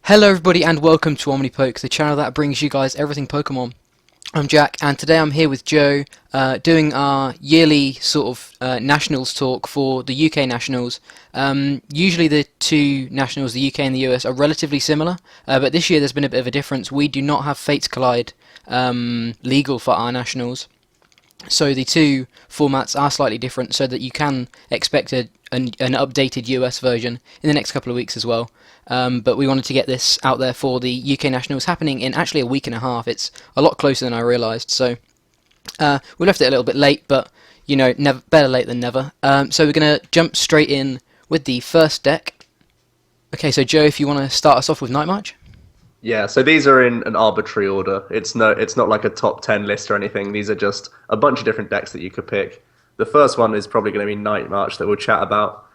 Hello everybody and welcome to Omnipoke, the channel that brings you guys everything Pokemon. I'm Jack and today I'm here with Joe doing our yearly sort of Nationals talk for the UK Nationals. Usually the two Nationals, the UK and the US, are relatively similar, but this year there's been a bit of a difference. We do not have Fates Collide legal for our Nationals. So the two formats are slightly different so that you can expect an updated US version in the next couple of weeks as well. But we wanted to get this out there for the UK Nationals happening in actually a week and a half. It's a lot closer than I realised. So we left it a little bit late, but you know, better late than never. So we're going to jump straight in with the first deck. Okay, so Joe, if you want to start us off with Night March. Yeah, so these are in an arbitrary order. It's not like a top 10 list or anything. These are just a bunch of different decks that you could pick. The first one is probably going to be Night March that we'll chat about.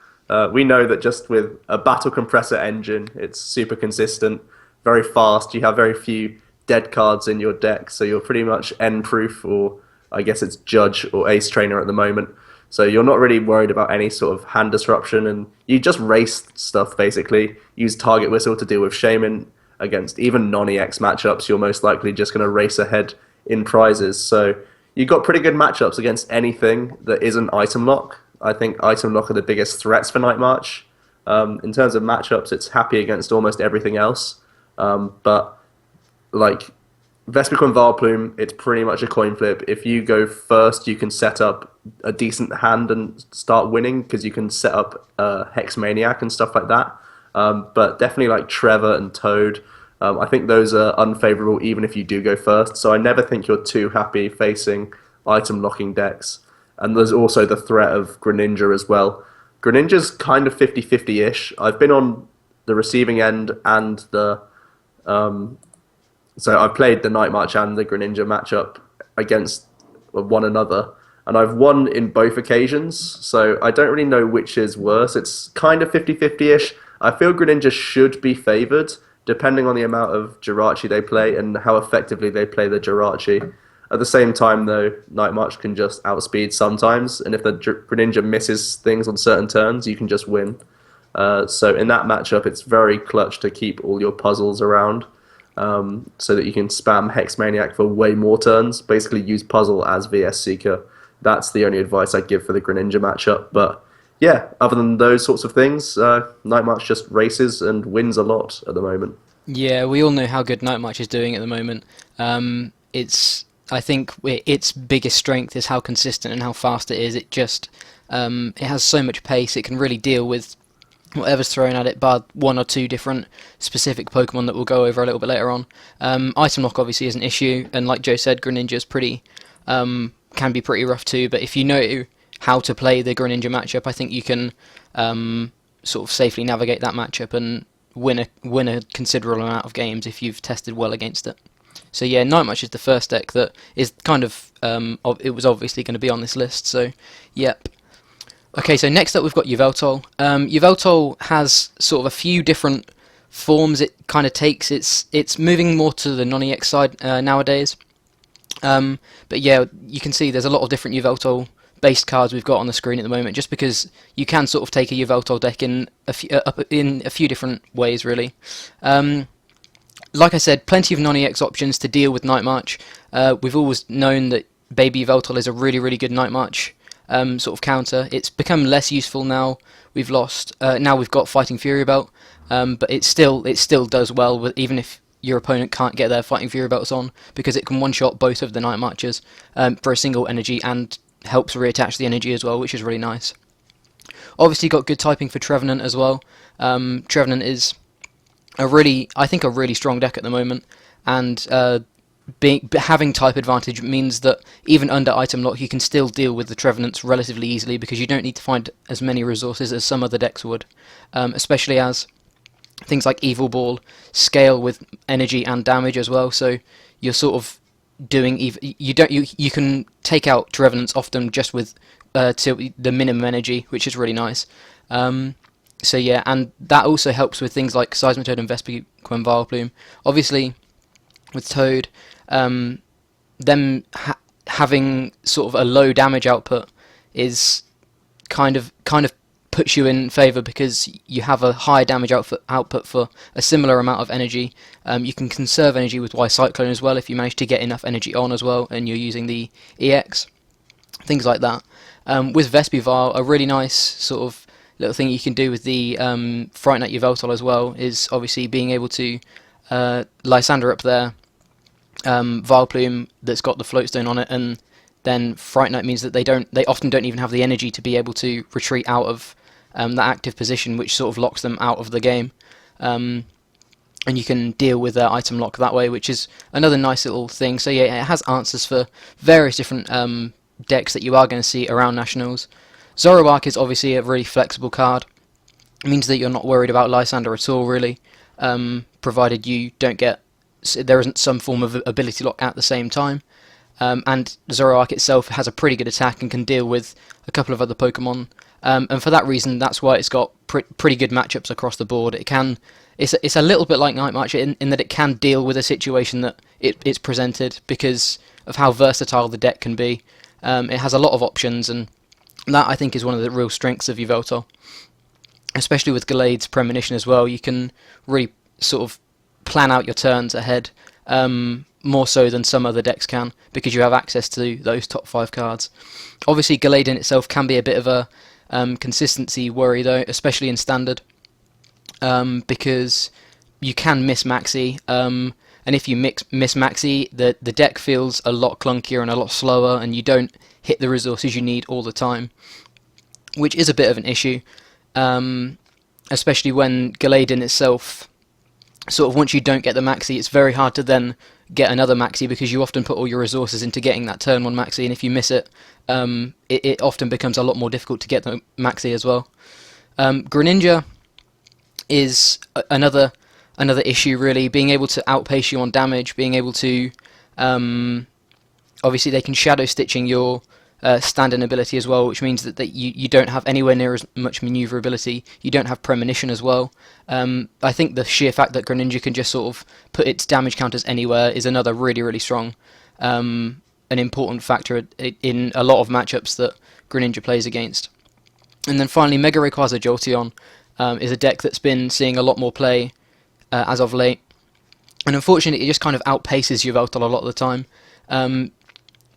We know that just with a battle compressor engine, it's super consistent, very fast. You have very few dead cards in your deck, so you're pretty much end-proof, or I guess it's Judge or Ace Trainer at the moment. So you're not really worried about any sort of hand disruption, and you just race stuff basically. Use Target Whistle to deal with Shaman. Against even non-EX matchups, you're most likely just going to race ahead in prizes. So you've got pretty good matchups against anything that isn't item lock. I think item lock are the biggest threats for Night March. In terms of matchups, it's happy against almost everything else. But like Vespiquen Vileplume, it's pretty much a coin flip. If you go first, you can set up a decent hand and start winning because you can set up Hex Maniac and stuff like that. But definitely like Trevor and Toad, I think those are unfavorable even if you do go first. So I never think you're too happy facing item locking decks. And there's also the threat of Greninja as well. Greninja's kind of 50-50-ish. I've been on the receiving end and the... So I played the Night March and the Greninja matchup against one another. And I've won in both occasions. So I don't really know which is worse. It's kind of 50-50-ish. I feel Greninja should be favoured, depending on the amount of Jirachi they play and how effectively they play the Jirachi. At the same time, though, Night March can just outspeed sometimes, and if the Greninja misses things on certain turns, you can just win. So in that matchup, it's very clutch to keep all your puzzles around, so that you can spam Hex Maniac for way more turns. Basically, use Puzzle as VS Seeker. That's the only advice I give for the Greninja matchup, but yeah, other than those sorts of things, Night March just races and wins a lot at the moment. Yeah, we all know how good Night March is doing at the moment. I think its biggest strength is how consistent and how fast it is. It has so much pace. It can really deal with whatever's thrown at it, bar one or two different specific Pokemon that we'll go over a little bit later on. Item lock obviously is an issue, and like Joe said, Greninja's can be pretty rough too. But if you know how to play the Greninja matchup, I think you can sort of safely navigate that matchup and win a considerable amount of games if you've tested well against it. So yeah, Night March is the first deck that is kind of it was obviously going to be on this list. So yep. Okay, so next up we've got Yveltal. Yveltal has sort of a few different forms it kind of takes. It's moving more to the non-EX side nowadays. But yeah, you can see there's a lot of different Yveltal based cards we've got on the screen at the moment, just because you can sort of take a Yveltal deck in a few different ways, really. Like I said, plenty of non-EX options to deal with Night March. We've always known that Baby Yveltal is a really, really good Night March sort of counter. It's become less useful now. We've lost. Now we've got Fighting Fury Belt, but it still does well with, even if your opponent can't get their Fighting Fury Belts on, because it can one-shot both of the Night Marches for a single energy and helps reattach the energy as well, which is really nice. Obviously got good typing for Trevenant as well. Trevenant is I think a really strong deck at the moment, and having type advantage means that even under item lock you can still deal with the Trevenants relatively easily, because you don't need to find as many resources as some other decks would, especially as things like Evil Ball scale with energy and damage as well, so you're sort of doing you can take out Trevenants often just with to the minimum energy, which is really nice. So yeah, and that also helps with things like Seismitoad and Vespiquen Vileplume. Obviously, with Toad, having sort of a low damage output is kind of puts you in favour because you have a high damage output for a similar amount of energy. You can conserve energy with Cyclone as well if you manage to get enough energy on as well and you're using the EX, things like that. With Vespiquen, a really nice sort of little thing you can do with the Frightenite Yveltal as well is obviously being able to Lysander up there, Vileplume that's got the Floatstone on it, and then Frightenite means that they often don't even have the energy to be able to retreat out of that active position, which sort of locks them out of the game. And you can deal with their item lock that way, which is another nice little thing. So yeah, it has answers for various different decks that you are going to see around Nationals. Zoroark is obviously a really flexible card. It means that you're not worried about Lysander at all, really, provided you don't get there isn't some form of ability lock at the same time. And Zoroark itself has a pretty good attack and can deal with a couple of other Pokemon. And for that reason, that's why it's got pretty good matchups across the board. It's a little bit like Night March in that it can deal with a situation that it's presented because of how versatile the deck can be. It has a lot of options, and that I think is one of the real strengths of Yveltal. Especially with Gallade's Premonition as well, you can really sort of plan out your turns ahead, more so than some other decks can, because you have access to those top 5 cards. Obviously, Gallade in itself can be a bit of a consistency worry though, especially in Standard, because you can miss Maxi, and if you miss Maxi, the deck feels a lot clunkier and a lot slower, and you don't hit the resources you need all the time, which is a bit of an issue, especially when Gallade in itself, sort of once you don't get the Maxi, it's very hard to then get another Maxi because you often put all your resources into getting that turn 1 Maxi, and if you miss it, it often becomes a lot more difficult to get the Maxi as well. Greninja is another issue really, being able to outpace you on damage, being able to obviously they can shadow stitching your stand-in ability as well, which means that you don't have anywhere near as much maneuverability. You don't have Premonition as well. I think the sheer fact that Greninja can just sort of put its damage counters anywhere is another really strong, an important factor in a lot of matchups that Greninja plays against. And then finally, Mega Rayquaza Jolteon is a deck that's been seeing a lot more play as of late, and unfortunately it just kind of outpaces Yveltal a lot of the time.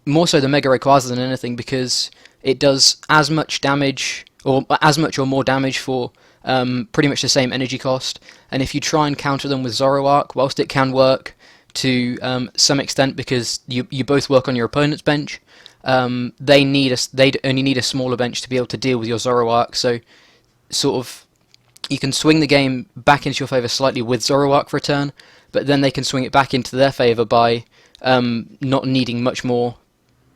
More so the Mega Rayquaza than anything, because it does as much damage, or as much or more damage for pretty much the same energy cost. And if you try and counter them with Zoroark, whilst it can work to some extent because you both work on your opponent's bench, they only need a smaller bench to be able to deal with your Zoroark. So sort of you can swing the game back into your favour slightly with Zoroark for a turn, but then they can swing it back into their favour by not needing much more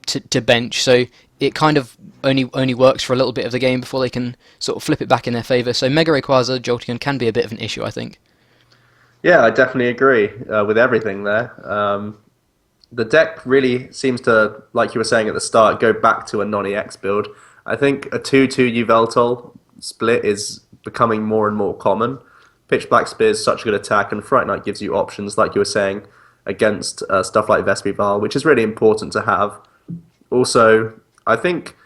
to bench, so it kind of only works for a little bit of the game before they can sort of flip it back in their favour. So Mega Rayquaza Jolteon can be a bit of an issue, I think. Yeah, I definitely agree with everything there. The deck really seems to, like you were saying at the start, go back to a non-EX build. I think a 2-2 Yveltal split is becoming more and more common. Pitch Black Spear is such a good attack, and Fright Night gives you options, like you were saying, against stuff like Vespiquen, which is really important to have. Also, I think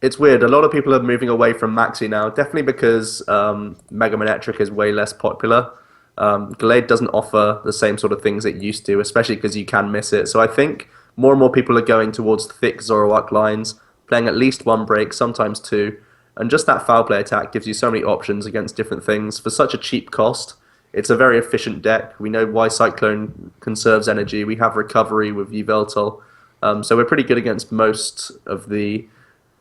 it's weird. A lot of people are moving away from Maxi now, definitely because Mega Manectric is way less popular. Gallade doesn't offer the same sort of things it used to, especially because you can miss it. So I think more and more people are going towards thick Zoroark lines, playing at least 1 break, sometimes 2. And just that foul play attack gives you so many options against different things for such a cheap cost. It's a very efficient deck. We know why Cyclone conserves energy. We have recovery with Yveltal. So we're pretty good against most of the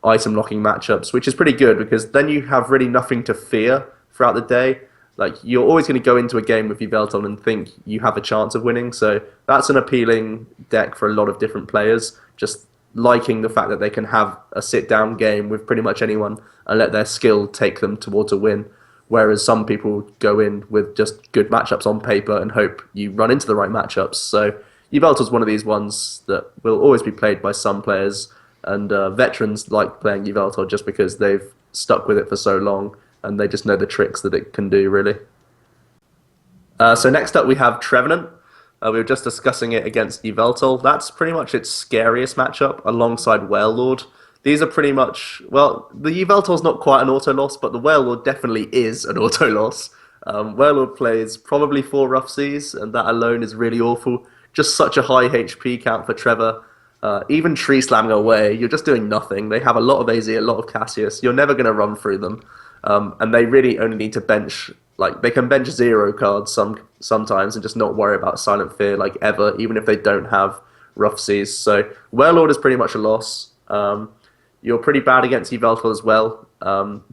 item locking matchups, which is pretty good because then you have really nothing to fear throughout the day. Like, you're always going to go into a game with Yveltal and think you have a chance of winning. So that's an appealing deck for a lot of different players, just liking the fact that they can have a sit-down game with pretty much anyone and let their skill take them towards a win. Whereas some people go in with just good matchups on paper and hope you run into the right matchups. So Yveltal's one of these ones that will always be played by some players, and veterans like playing Yveltal just because they've stuck with it for so long and they just know the tricks that it can do, really. So next up we have Trevenant. We were just discussing it against Yveltal. That's pretty much its scariest matchup alongside Wailord, These are pretty much, well, the Yveltal's not quite an auto loss, but the Wailord definitely is an auto loss. Wailord plays probably 4 Rough Seas, and that alone is really awful. Just such a high HP count for Trevor. Even tree slamming away, you're just doing nothing. They have a lot of AZ, a lot of Cassius. You're never going to run through them. And they really only need to bench, like, they can bench 0 cards sometimes and just not worry about Silent Fear, like, ever, even if they don't have Rough Seas. So, Wailord is pretty much a loss. You're pretty bad against Yveltal as well.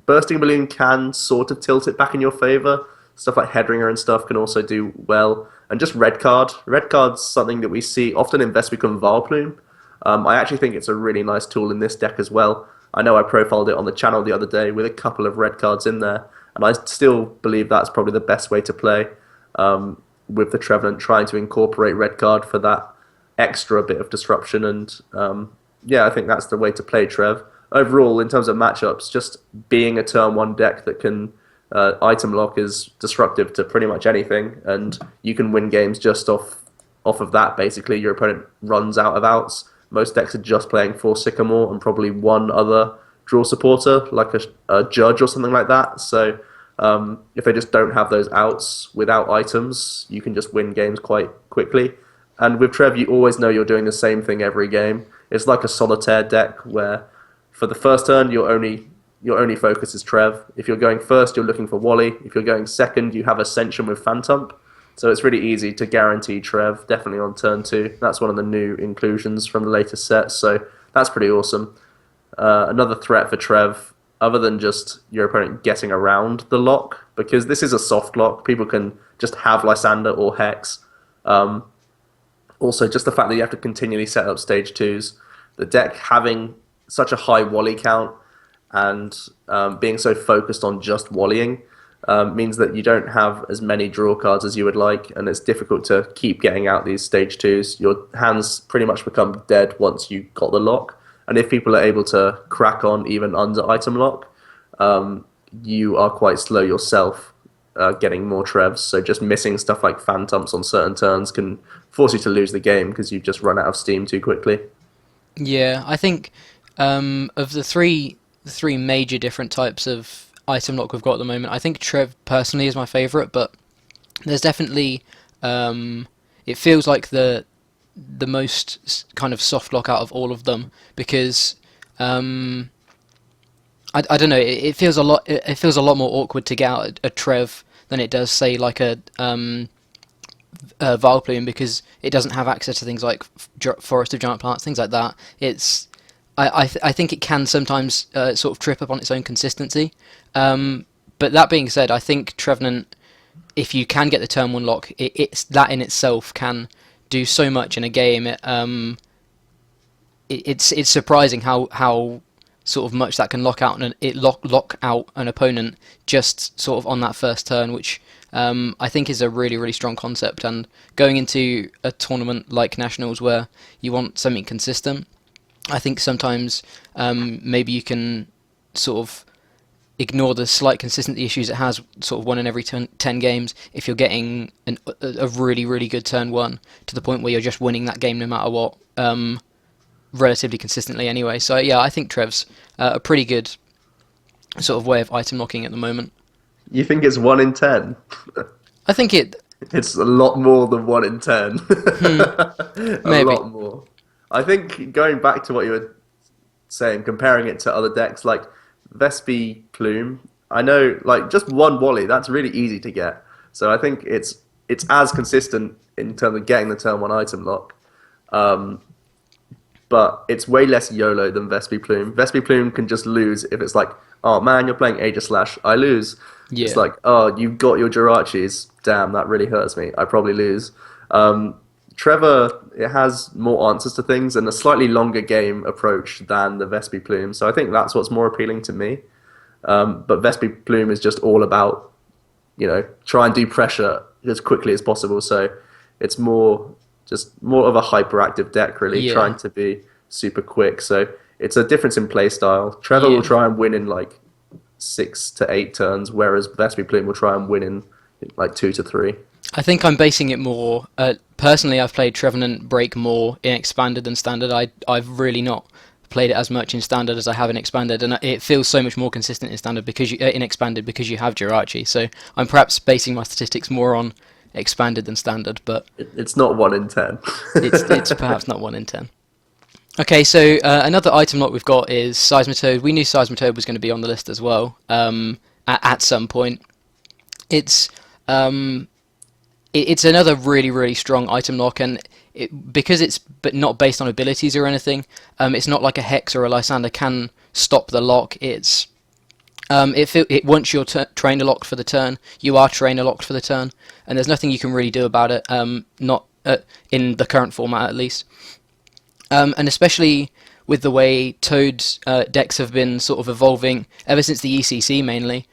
Bursting Balloon can sort of tilt it back in your favor. Stuff like Headringer and stuff can also do well. And just Red Card. Red Card's something that we see often in Vespiquen Vileplume. I actually think it's a really nice tool in this deck as well. I know I profiled it on the channel the other day with a couple of red cards in there, and I still believe that's probably the best way to play with the Trevenant, trying to incorporate red card for that extra bit of disruption. And yeah, I think that's the way to play Trev. Overall, in terms of matchups, just being a turn 1 deck that can item lock is disruptive to pretty much anything, and you can win games just off of that. Basically, your opponent runs out of outs. Most decks are just playing 4 Sycamore and probably one other draw supporter, like a Judge or something like that. So if they just don't have those outs without items, you can just win games quite quickly. And with Trev, you always know you're doing the same thing every game. It's like a solitaire deck where for the first turn, your only focus is Trev. If you're going first, you're looking for Wally. If you're going second, you have Ascension with Phantump. So it's really easy to guarantee Trev, definitely on turn 2. That's one of the new inclusions from the latest set, so that's pretty awesome. Another threat for Trev, other than just your opponent getting around the lock, because this is a soft lock, people can just have Lysander or Hex. Also, just the fact that you have to continually set up stage 2s, the deck having such a high Wally count and being so focused on just Wallying, means that you don't have as many draw cards as you would like, and it's difficult to keep getting out these stage 2s. Your hands pretty much become dead once you got the lock, and if people are able to crack on even under item lock, you are quite slow yourself getting more Trevs, so just missing stuff like Phantoms on certain turns can force you to lose the game because you've just run out of steam too quickly. Yeah, I think of the three major different types of item lock we've got at the moment, I think Trev personally is my favourite, but there's definitely it feels like the most kind of soft lock out of all of them, because I don't know, it feels a lot more awkward to get out a Trev than it does say like a Vileplume, because it doesn't have access to things like Forest of Giant Plants, things like that. I think it can sometimes sort of trip up on its own consistency. But that being said, I think Trevenant, if you can get the turn 1 lock, it's that in itself can do so much in a game. It's surprising how sort of much that can lock out an opponent just sort of on that first turn, which I think is a really, really strong concept. And going into a tournament like Nationals where you want something consistent, I think sometimes maybe you can sort of ignore the slight consistency issues it has, sort of 1 in every 10 games, if you're getting a really, really good turn 1 to the point where you're just winning that game no matter what, relatively consistently anyway. So yeah, I think Trev's a pretty good sort of way of item locking at the moment. You think it's 1 in 10? I think It's a lot more than 1 in 10. A maybe. lot more. I think going back to what you were saying, comparing it to other decks like Vespiquen, I know like just 1 Wally, that's really easy to get. So I think it's as consistent in terms of getting the turn 1 item lock. But it's way less YOLO than Vespiquen. Vespiquen can just lose if it's like, oh man, you're playing Aegislash, I lose. Yeah. It's like, oh, you've got your Jirachis, damn, that really hurts me, I probably lose. Trevor, it has more answers to things and a slightly longer game approach than the Vespiquen, so I think that's what's more appealing to me. But Vespiquen is just all about, try and do pressure as quickly as possible, so it's more of a hyperactive deck, really, trying to be super quick. So it's a difference in play style. Trevor will try and win in like 6 to 8 turns, whereas Vespiquen will try and win in like 2 to 3. I think I'm basing it more. Personally, I've played Trevenant break more in expanded than standard. I've really not played it as much in Standard as I have in Expanded, and it feels so much more consistent in Standard because in Expanded because you have Jirachi. So I'm perhaps basing my statistics more on Expanded than Standard, but It's not 1 in 10. it's perhaps not 1 in 10. Okay, so another item lock we've got is Seismitoad. We knew Seismitoad was going to be on the list as well at some point. It's another really, really strong item lock, and because it's not based on abilities or anything, it's not like a Hex or a Lysander can stop the lock. It's once you're trainer locked for the turn, you are trainer locked for the turn, and there's nothing you can really do about it. Not in the current format, at least. And especially with the way Toad's decks have been sort of evolving ever since the ECC mainly,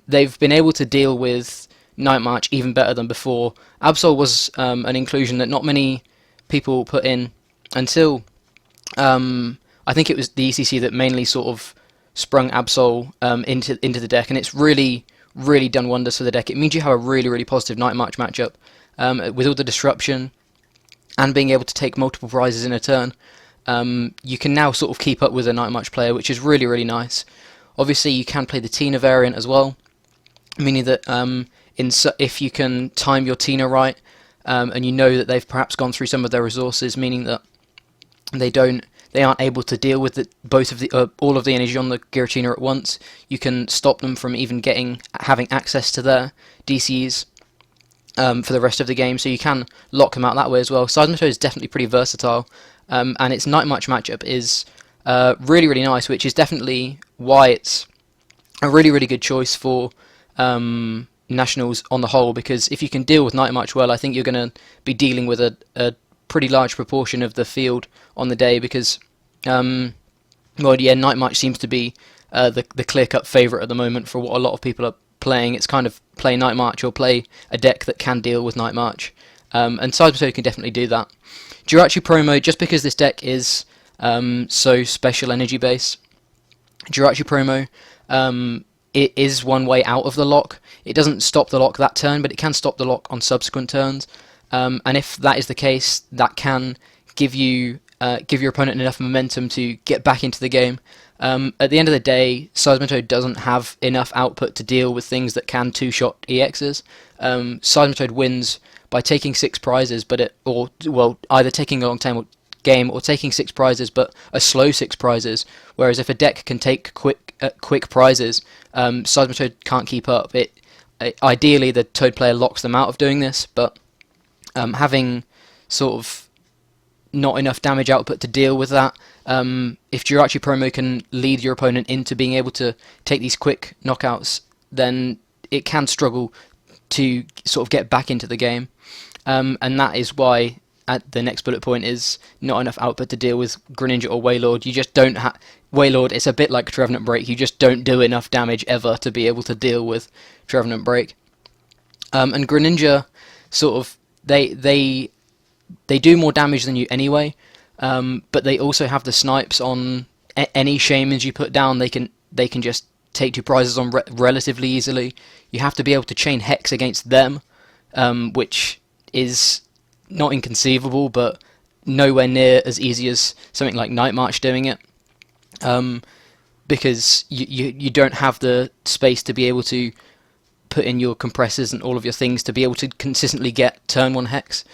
they've been able to deal with Night March even better than before. Absol was an inclusion that not many people put in until I think it was the ECC that mainly sort of sprung Absol into the deck, and it's really, really done wonders for the deck. It means you have a really, really positive Night March matchup with all the disruption and being able to take multiple prizes in a turn. You can now sort of keep up with a Night March player, which is really, really nice. Obviously, you can play the Tina variant as well, meaning that if you can time your Tina right, and you know that they've perhaps gone through some of their resources, meaning that they aren't able to deal with all of the energy on the Giratina at once, you can stop them from even having access to their DCs for the rest of the game, so you can lock them out that way as well. Seismitoad is definitely pretty versatile, and its Night March matchup is really, really nice, which is definitely why it's a really, really good choice for Nationals on the whole, because if you can deal with Night March well, I think you're going to be dealing with a pretty large proportion of the field on the day, because Night March seems to be the clear-cut favourite at the moment for what a lot of people are playing. It's kind of play Night March or play a deck that can deal with Night March, and Seismitoad can definitely do that. Jirachi promo, just because this deck is so special energy based, Jirachi promo it is one way out of the lock. It doesn't stop the lock that turn, but it can stop the lock on subsequent turns, and if that is the case, that can give your opponent enough momentum to get back into the game. At the end of the day, Seismitoad doesn't have enough output to deal with things that can two-shot EXs. Seismitoad wins by taking 6 prizes, either taking a long game or taking 6 prizes, but a slow 6 prizes. Whereas if a deck can take quick prizes, Seismitoad can't keep up. Ideally, the Toad player locks them out of doing this, but having sort of not enough damage output to deal with that. If Jirachi promo can lead your opponent into being able to take these quick knockouts, then it can struggle to sort of get back into the game. And that is why at the next bullet point is not enough output to deal with Greninja or Wailord. You just don't have Wailord. It's a bit like Trevenant Break. You just don't do enough damage ever to be able to deal with Trevenant Break. And Greninja sort of they do more damage than you anyway, but they also have the snipes on any shamans you put down. They can just take 2 prizes on relatively easily. You have to be able to chain Hex against them, which is not inconceivable, but nowhere near as easy as something like Night March doing it, because you don't have the space to be able to put in your compressors and all of your things to be able to consistently get turn 1 Hex,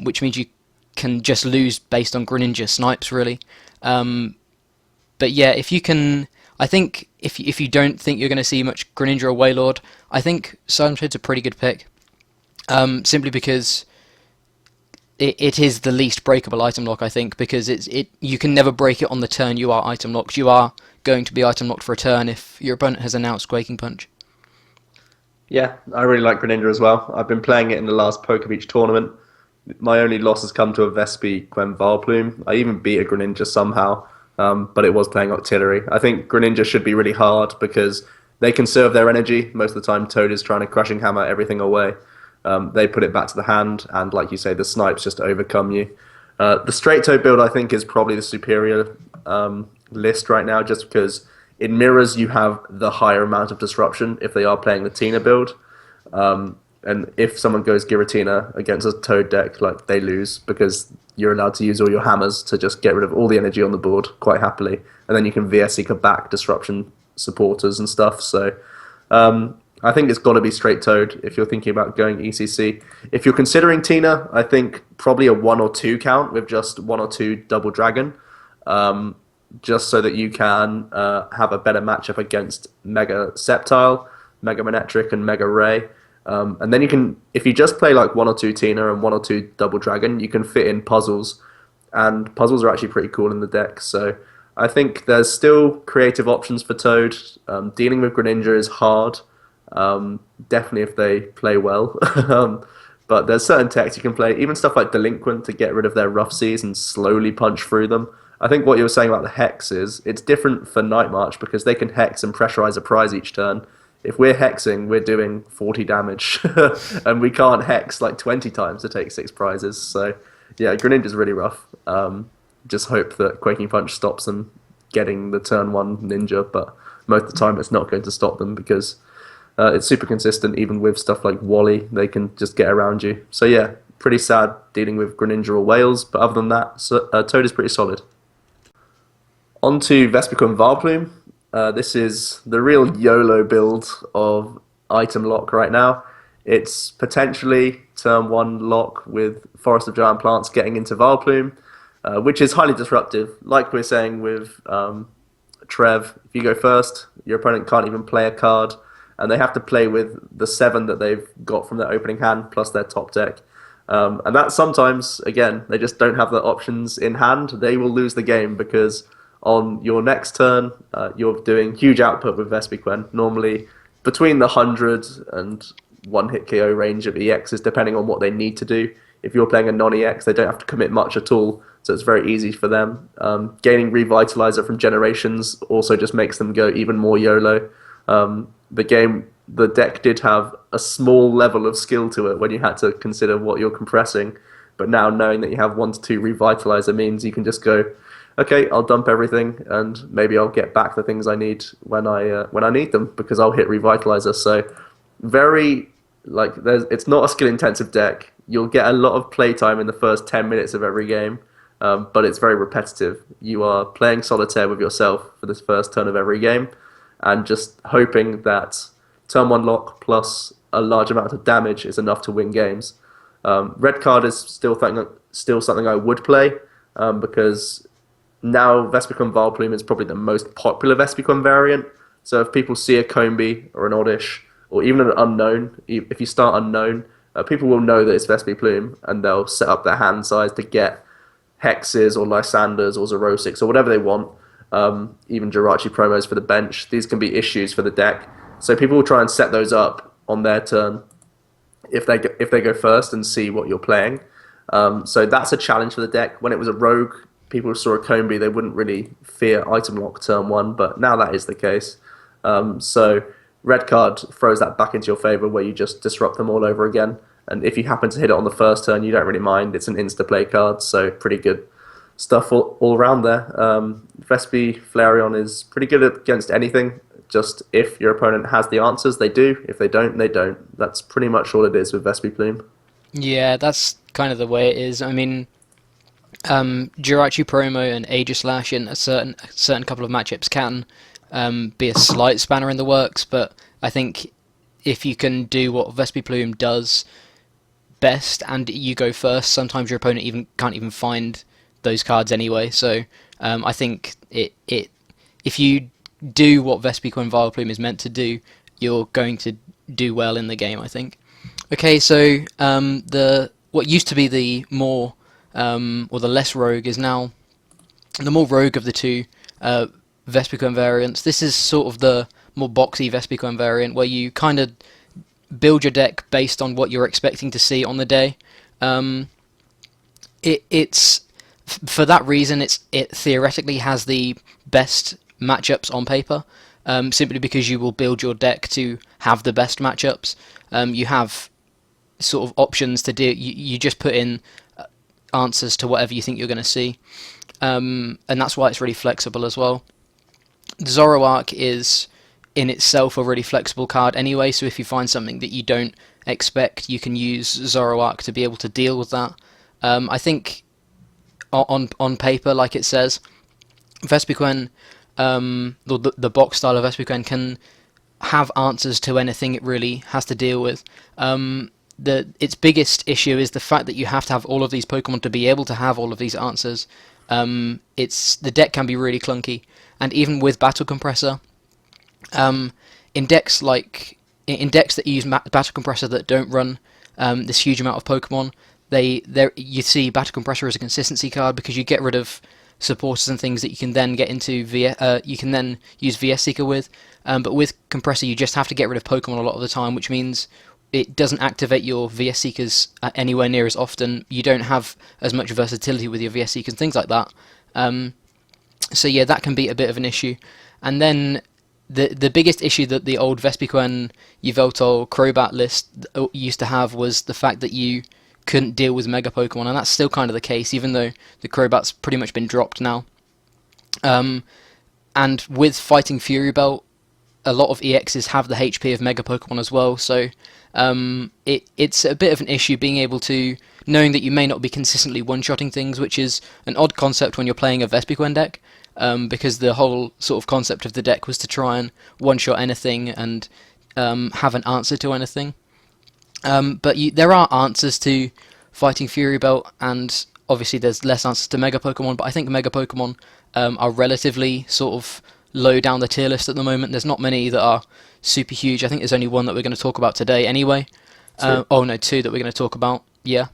which means you can just lose based on Greninja snipes, really. But yeah, if you can, I think if you don't think you're going to see much Greninja or Wailord, I think Seismitoad's a pretty good pick, simply because it is the least breakable item lock, I think, because you can never break it on the turn you are item locked. You are going to be item locked for a turn if your opponent has announced Quaking Punch. Yeah, I really like Greninja as well. I've been playing it in the last poke of each tournament. My only loss has come to a Vespiquen Vileplume. I even beat a Greninja somehow, but it was playing Octillery. I think Greninja should be really hard because they conserve their energy. Most of the time Toad is trying to Crushing Hammer everything away. They put it back to the hand, and like you say, the snipes just overcome you. The straight Toad build, I think, is probably the superior list right now, just because in mirrors you have the higher amount of disruption if they are playing the Tina build. And if someone goes Giratina against a Toad deck, like they lose because you're allowed to use all your hammers to just get rid of all the energy on the board quite happily, and then you can VS Seeker back disruption supporters and stuff. So I think it's got to be straight Toad if you're thinking about going ECC. If you're considering Tina, I think probably a 1 or 2 count with just 1 or 2 double dragon, just so that you can have a better matchup against Mega Sceptile, Mega Manectric, and Mega Ray. And then you can, if you just play like 1 or 2 Tina and 1 or 2 double dragon, you can fit in puzzles, and puzzles are actually pretty cool in the deck. So I think there's still creative options for Toad. Dealing with Greninja is hard. Definitely if they play well. But there's certain techs you can play, even stuff like Delinquent to get rid of their rough seas and slowly punch through them. I think what you were saying about the Hex is it's different for Night March because they can Hex and pressurize a prize each turn. If we're hexing, we're doing 40 damage, and we can't hex like 20 times to take 6 prizes. So, yeah, Greninja's really rough. Just hope that Quaking Punch stops them getting the turn 1 ninja, but most of the time it's not going to stop them because it's super consistent. Even with stuff like Wally, they can just get around you. So, yeah, pretty sad dealing with Greninja or Whales, but other than that, Toad is pretty solid. On to Vespiquen and Vileplume. This is the real YOLO build of item lock right now. It's potentially turn 1 lock with Forest of Giant Plants getting into Vileplume, which is highly disruptive. Like we're saying with Trev, if you go first, your opponent can't even play a card, and they have to play with the 7 that they've got from their opening hand plus their top deck. And that sometimes, again, they just don't have the options in hand. They will lose the game because on your next turn, you're doing huge output with Vespiquen, normally between the 100 and 1-hit KO range of EXs, depending on what they need to do. If you're playing a non-EX, they don't have to commit much at all, so it's very easy for them. Gaining Revitalizer from Generations also just makes them go even more YOLO. The deck did have a small level of skill to it when you had to consider what you're compressing, but now knowing that you have 1 to 2 Revitalizer means you can just go, okay, I'll dump everything, and maybe I'll get back the things I need when I need them because I'll hit Revitalizer. So it's not a skill-intensive deck. You'll get a lot of playtime in the first 10 minutes of every game, but it's very repetitive. You are playing solitaire with yourself for this first turn of every game, and just hoping that turn 1 lock plus a large amount of damage is enough to win games. Red card is still something I would play because now Vespiquen Vileplume is probably the most popular Vespiquen variant. So if people see a Combi or an Oddish or even an Unknown, if you start Unknown, people will know that it's Vespiquen and they'll set up their hand size to get Hexes or Lysanders or Zerosics or whatever they want. Even Jirachi promos for the bench. These can be issues for the deck. So people will try and set those up on their turn if they go first and see what you're playing. So that's a challenge for the deck. When it was a Rogue, people saw a Combi, they wouldn't really fear item lock turn 1, but now that is the case. So red card throws that back into your favor where you just disrupt them all over again. And if you happen to hit it on the first turn, you don't really mind. It's an insta-play card, so pretty good stuff all around there. Vespi Flareon is pretty good against anything. Just if your opponent has the answers, they do. If they don't, they don't. That's pretty much all it is with Vespiquen. Yeah, that's kind of the way it is. I mean, Jirachi promo and Aegislash in a certain couple of matchups can be a slight spanner in the works, but I think if you can do what Vespiquen does best and you go first, sometimes your opponent can't even find those cards anyway. So I think if you do what Vespiquen Vileplume is meant to do, you're going to do well in the game, I think. Okay, so what used to be the more or the less rogue is now the more rogue of the two Vespiquen variants. This is sort of the more boxy Vespiquen variant where you kind of build your deck based on what you're expecting to see on the day. It's for that reason it theoretically has the best matchups on paper, simply because you will build your deck to have the best matchups. You have sort of options to do. You just put in answers to whatever you think you're going to see, and that's why it's really flexible as well. Zoroark is in itself a really flexible card anyway, so if you find something that you don't expect you can use Zoroark to be able to deal with that. I think on paper, like it says, Vespiquen, the box style of Vespiquen can have answers to anything it really has to deal with. Its biggest issue is the fact that you have to have all of these Pokemon to be able to have all of these answers. The deck can be really clunky, and even with Battle Compressor, in decks that use Battle Compressor that don't run this huge amount of Pokemon, you see Battle Compressor as a consistency card because you get rid of supporters and things that you can then get into you can then use VS Seeker with. But with Compressor, you just have to get rid of Pokemon a lot of the time, which means it doesn't activate your VS Seekers anywhere near as often. You don't have as much versatility with your VS Seekers and things like that. So yeah, that can be a bit of an issue. And then the biggest issue that the old Vespiquen, Yveltal, Crobat list used to have was the fact that you couldn't deal with Mega Pokemon, and that's still kind of the case, even though the Crobat's pretty much been dropped now. And with Fighting Fury Belt, a lot of EXs have the HP of Mega Pokemon as well, so it's a bit of an issue being able to, knowing that you may not be consistently one-shotting things, which is an odd concept when you're playing a Vespiquen deck, because the whole sort of concept of the deck was to try and one-shot anything and have an answer to anything. But there are answers to Fighting Fury Belt, and obviously there's less answers to Mega Pokemon, but I think Mega Pokemon are relatively sort of low down the tier list at the moment. There's not many that are super huge. I think there's only one that we're going to talk about today anyway. Two that we're going to talk about, yeah.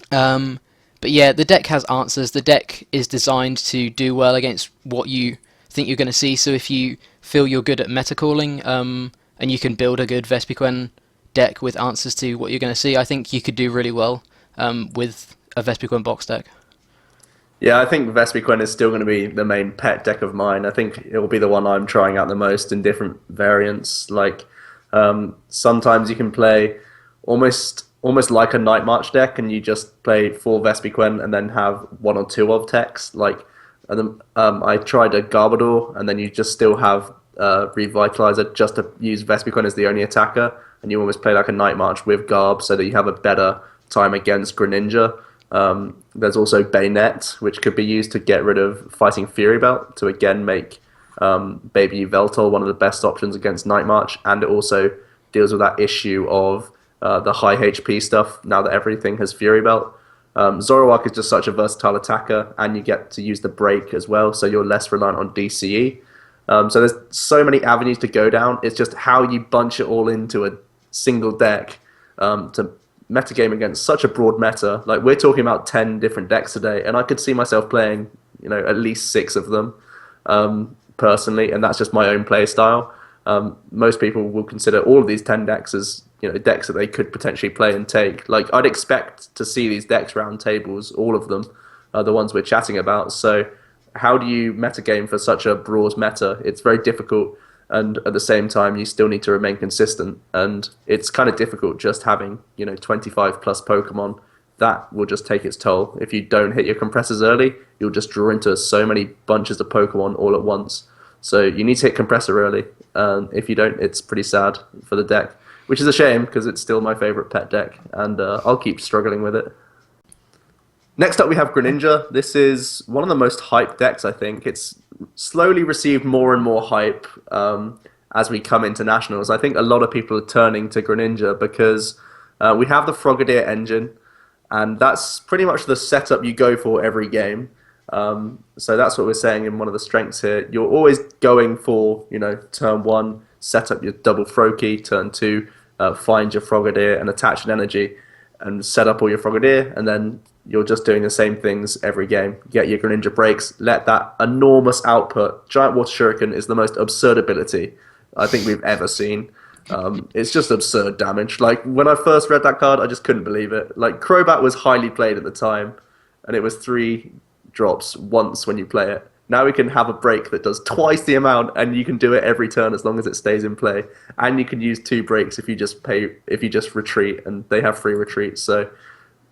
But yeah, the deck has answers. The deck is designed to do well against what you think you're going to see, so if you feel you're good at meta-calling, and you can build a good Vespiquen deck with answers to what you're going to see, I think you could do really well with a Vespiquen box deck. Yeah, I think Vespiquen is still going to be the main pet deck of mine. I think it will be the one I'm trying out the most in different variants. Like sometimes you can play almost like a Night March deck, and you just play 4 Vespiquen and then have 1 or 2 of techs. Like I tried a Garbodor, and then you just still have Revitalizer just to use Vespiquen as the only attacker, and you almost play like a Night March with Garb so that you have a better time against Greninja. There's also Bayonet, which could be used to get rid of Fighting Fury Belt to again make Baby Yveltal one of the best options against Night March, and it also deals with that issue of the high HP stuff now that everything has Fury Belt. Zoroark is just such a versatile attacker, and you get to use the break as well, so you're less reliant on DCE. So there's so many avenues to go down. It's just how you bunch it all into a single deck to metagame against such a broad meta. Like, we're talking about 10 different decks today, and I could see myself playing, at least 6 of them personally, and that's just my own play style. Most people will consider all of these 10 decks as decks that they could potentially play and take. Like, I'd expect to see these decks round tables, all of them, the ones we're chatting about. So how do you metagame for such a broad meta? It's very difficult, and at the same time you still need to remain consistent, and it's kind of difficult just having 25 plus Pokemon. That will just take its toll. If you don't hit your compressors early, you'll just draw into so many bunches of Pokemon all at once. So you need to hit compressor early. If you don't, it's pretty sad for the deck, which is a shame because it's still my favorite pet deck, and I'll keep struggling with it. Next up, we have Greninja. This is one of the most hyped decks, I think. It's slowly received more and more hype as we come into Nationals. I think a lot of people are turning to Greninja because we have the Frogadier engine, and that's pretty much the setup you go for every game. So that's what we're saying in one of the strengths here. You're always going for, turn 1, set up your double Froakie, turn 2, find your Frogadier and attach an energy, and set up all your Frogadier, and then you're just doing the same things every game. Get your Greninja breaks, let that enormous output. Giant Water Shuriken is the most absurd ability I think we've ever seen. It's just absurd damage. Like, when I first read that card, I just couldn't believe it. Like, Crobat was highly played at the time, and it was 3 drops once when you play it. Now we can have a break that does twice the amount, and you can do it every turn as long as it stays in play. And you can use 2 breaks if you just retreat, and they have free retreats. So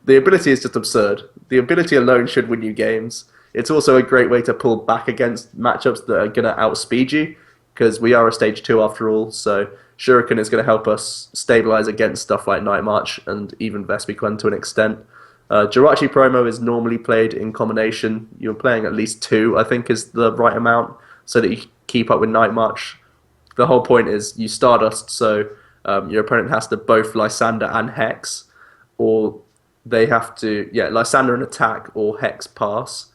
the ability is just absurd. The ability alone should win you games. It's also a great way to pull back against matchups that are going to outspeed you, because we are a stage 2 after all. So Shuriken is going to help us stabilize against stuff like Night March and even Vespiquen to an extent. Jirachi Promo is normally played in combination. You're playing at least two, I think, is the right amount, so that you keep up with Night March. The whole point is you Stardust, so your opponent has to both Lysander and Hex, or they have to, Lysander and attack or Hex pass.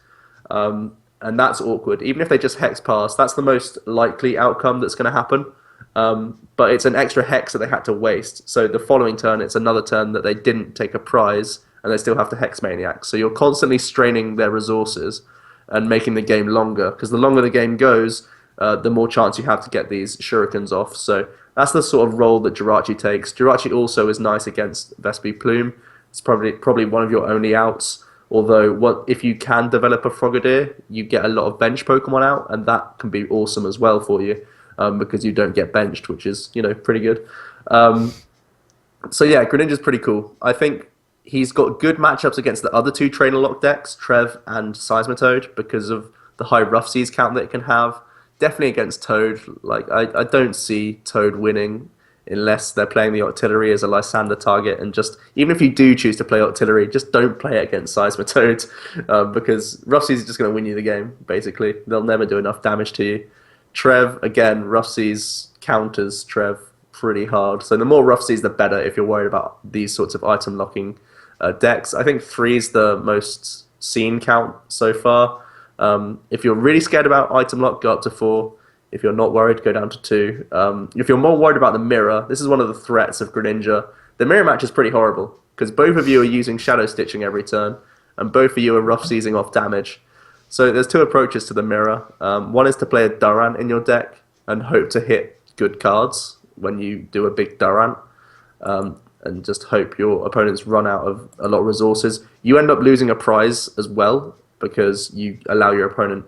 And that's awkward. Even if they just Hex pass, that's the most likely outcome that's going to happen. But it's an extra Hex that they had to waste. So the following turn, it's another turn that they didn't take a prize, and they still have to Hex Maniac. So you're constantly straining their resources and making the game longer, because the longer the game goes, the more chance you have to get these shurikens off. So that's the sort of role that Jirachi takes. Jirachi also is nice against Vespiquen. It's probably one of your only outs. Although, if you can develop a Frogadier, you get a lot of bench Pokemon out, and that can be awesome as well for you, because you don't get benched, which is, pretty good. So yeah, Greninja's pretty cool. I think he's got good matchups against the other two Trainer Lock decks, Trev and Seismitoad, because of the high Rough Seas count that it can have. Definitely against Toad. Like, I don't see Toad winning unless they're playing the Octillery as a Lysander target, and just, even if you do choose to play Octillery, just don't play it against Seismitoad, because Rough Seas is just going to win you the game, basically. They'll never do enough damage to you. Trev, again, Rough Seas counters Trev pretty hard, so the more Rough Seas, the better if you're worried about these sorts of item locking decks. I think 3 is the most seen count so far. If you're really scared about item lock, go up to 4. If you're not worried, go down to 2. If you're more worried about the mirror, this is one of the threats of Greninja. The mirror match is pretty horrible, because both of you are using Shadow Stitching every turn, and both of you are Rough Seizing off damage. So there's 2 approaches to the mirror. One is to play a Durant in your deck, and hope to hit good cards when you do a big Durant, and just hope your opponents run out of a lot of resources. You end up losing a prize as well, because you allow your opponent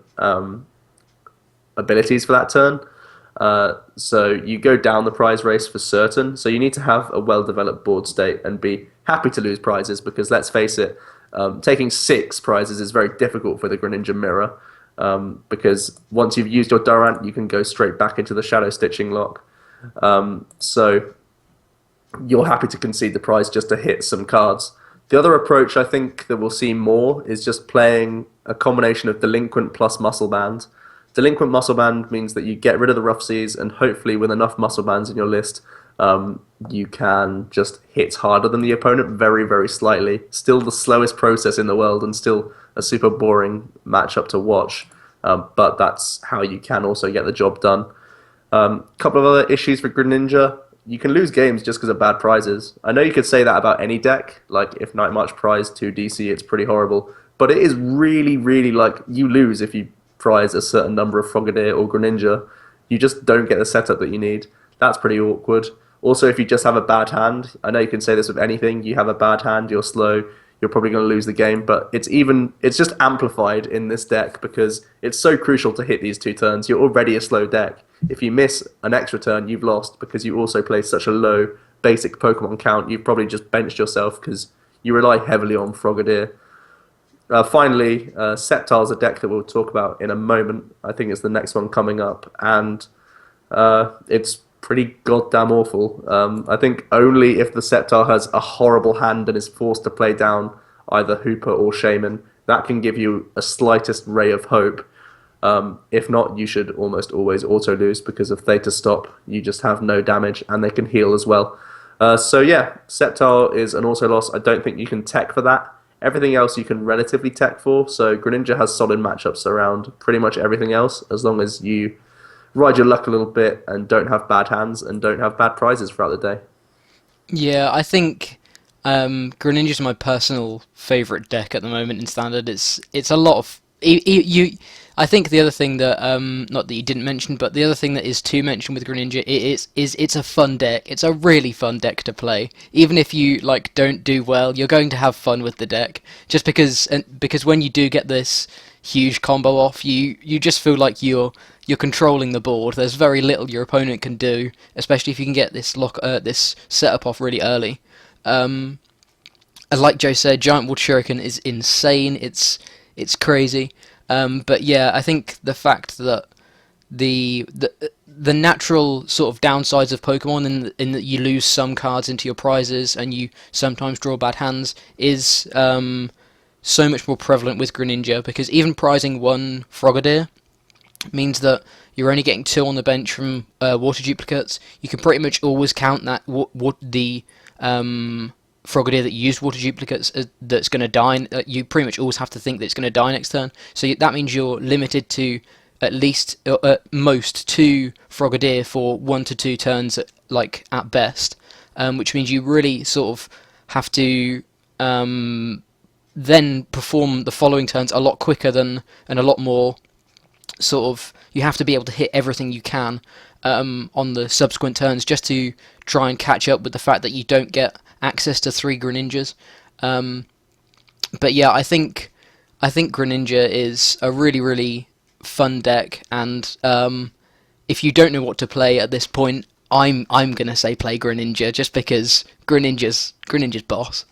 abilities for that turn. So you go down the prize race for certain. So you need to have a well-developed board state and be happy to lose prizes, because let's face it, taking 6 prizes is very difficult for the Greninja Mirror, because once you've used your Durant, you can go straight back into the Shadow Stitching lock. So you're happy to concede the prize just to hit some cards. The other approach I think that we'll see more is just playing a combination of Delinquent plus Muscle Band. Delinquent Muscle Band means that you get rid of the Rough Seas, and hopefully with enough Muscle Bands in your list, you can just hit harder than the opponent very, very slightly. Still the slowest process in the world, and still a super boring matchup to watch, but that's how you can also get the job done. Couple of other issues for Greninja. You can lose games just because of bad prizes. I know you could say that about any deck, like if Night March prize 2 DC, it's pretty horrible, but it is really, really like, you lose if you prize a certain number of Frogadier or Greninja. You just don't get the setup that you need. That's pretty awkward. Also, if you just have a bad hand, I know you can say this with anything, you have a bad hand, you're slow, you're probably going to lose the game, but it's just amplified in this deck, because it's so crucial to hit these 2 turns. You're already a slow deck. If you miss an extra turn, you've lost, because you also play such a low basic Pokemon count. You've probably just benched yourself because you rely heavily on Frogadier. Finally, Sceptile is a deck that we'll talk about in a moment. I think it's the next one coming up, and it's pretty goddamn awful. I think only if the Sceptile has a horrible hand and is forced to play down either Hooper or Shaman, that can give you a slightest ray of hope. If not, you should almost always auto-lose, because if Theta stop, you just have no damage, and they can heal as well. So yeah, Sceptile is an auto-loss. I don't think you can tech for that. Everything else you can relatively tech for, so Greninja has solid matchups around pretty much everything else, as long as you ride your luck a little bit and don't have bad hands and don't have bad prizes throughout the day. Yeah, I think Greninja's my personal favourite deck at the moment in Standard. It's a lot of I think the other thing that not that you didn't mention, but the other thing that is to mention with Greninja is it's a fun deck. It's a really fun deck to play. Even if you like don't do well, you're going to have fun with the deck. Just because when you do get this huge combo off, you just feel like you're controlling the board. There's very little your opponent can do, especially if you can get this setup off really early. As like Joe said, Giant Wall Shuriken is insane. It's crazy. But yeah, I think the fact that the natural sort of downsides of Pokemon in that you lose some cards into your prizes and you sometimes draw bad hands is so much more prevalent with Greninja, because even prizing one Frogadier means that you're only getting 2 on the bench from water duplicates. You can pretty much always count that the Frogadier that used water duplicates that's going to die. You pretty much always have to think that it's going to die next turn. So that means you're limited to at least at most 2 Frogadier for 1 to 2 turns, like at best, which means you really sort of have to then perform the following turns a lot quicker and a lot more sort of. You have to be able to hit everything you can on the subsequent turns just to try and catch up with the fact that you don't get access to 3 Greninjas. But yeah, I think Greninja is a really fun deck, and if you don't know what to play at this point, I'm gonna say play Greninja, just because Greninja's boss.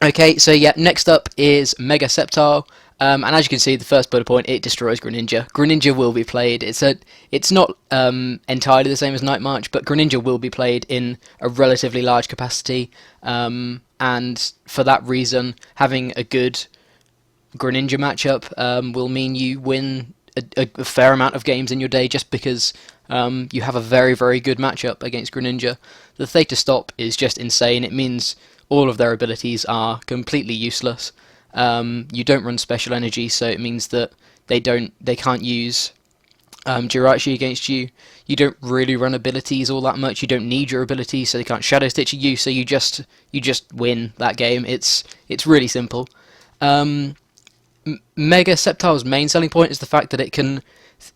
Okay, so yeah, next up is Mega Sceptile. And as you can see, the first bullet point, it destroys Greninja. Greninja will be played. It's not entirely the same as Night March, but Greninja will be played in a relatively large capacity. And for that reason, having a good Greninja matchup will mean you win a fair amount of games in your day, just because you have a very good matchup against Greninja. The Theta Stop is just insane. It means all of their abilities are completely useless. You don't run special energy, so it means that they can't use Jirachi against you. You don't really run abilities all that much. You don't need your abilities, so they can't Shadow Stitch you. So you just win that game. It's really simple. Mega Sceptile's main selling point is the fact that it can,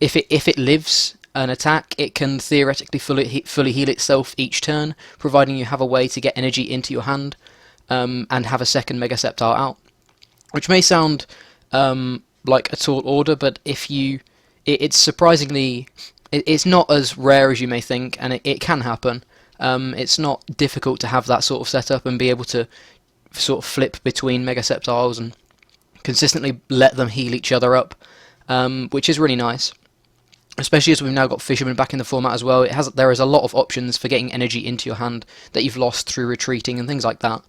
if it lives an attack, it can theoretically fully heal itself each turn, providing you have a way to get energy into your hand and have a second Mega Sceptile out. Which may sound like a tall order, but it's surprisingly, it's not as rare as you may think, and it can happen. It's not difficult to have that sort of setup and be able to sort of flip between Mega Sceptiles and consistently let them heal each other up, which is really nice. Especially as we've now got Fisherman back in the format as well. There is a lot of options for getting energy into your hand that you've lost through retreating and things like that.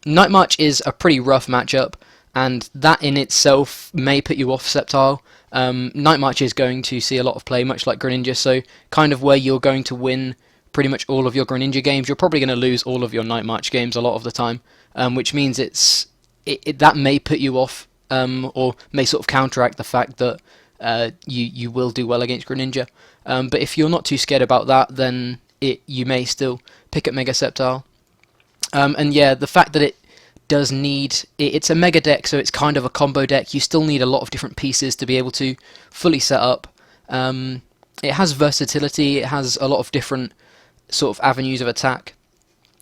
Night March is a pretty rough matchup, and that in itself may put you off Sceptile. Night March is going to see a lot of play, much like Greninja, so kind of where you're going to win pretty much all of your Greninja games, you're probably going to lose all of your Night March games a lot of the time, which means that may put you off, or may sort of counteract the fact that you will do well against Greninja. But if you're not too scared about that, then you may still pick up Mega Sceptile. And yeah, the fact that it's a mega deck, so it's kind of a combo deck. You still need a lot of different pieces to be able to fully set up. It has versatility, it has a lot of different sort of avenues of attack.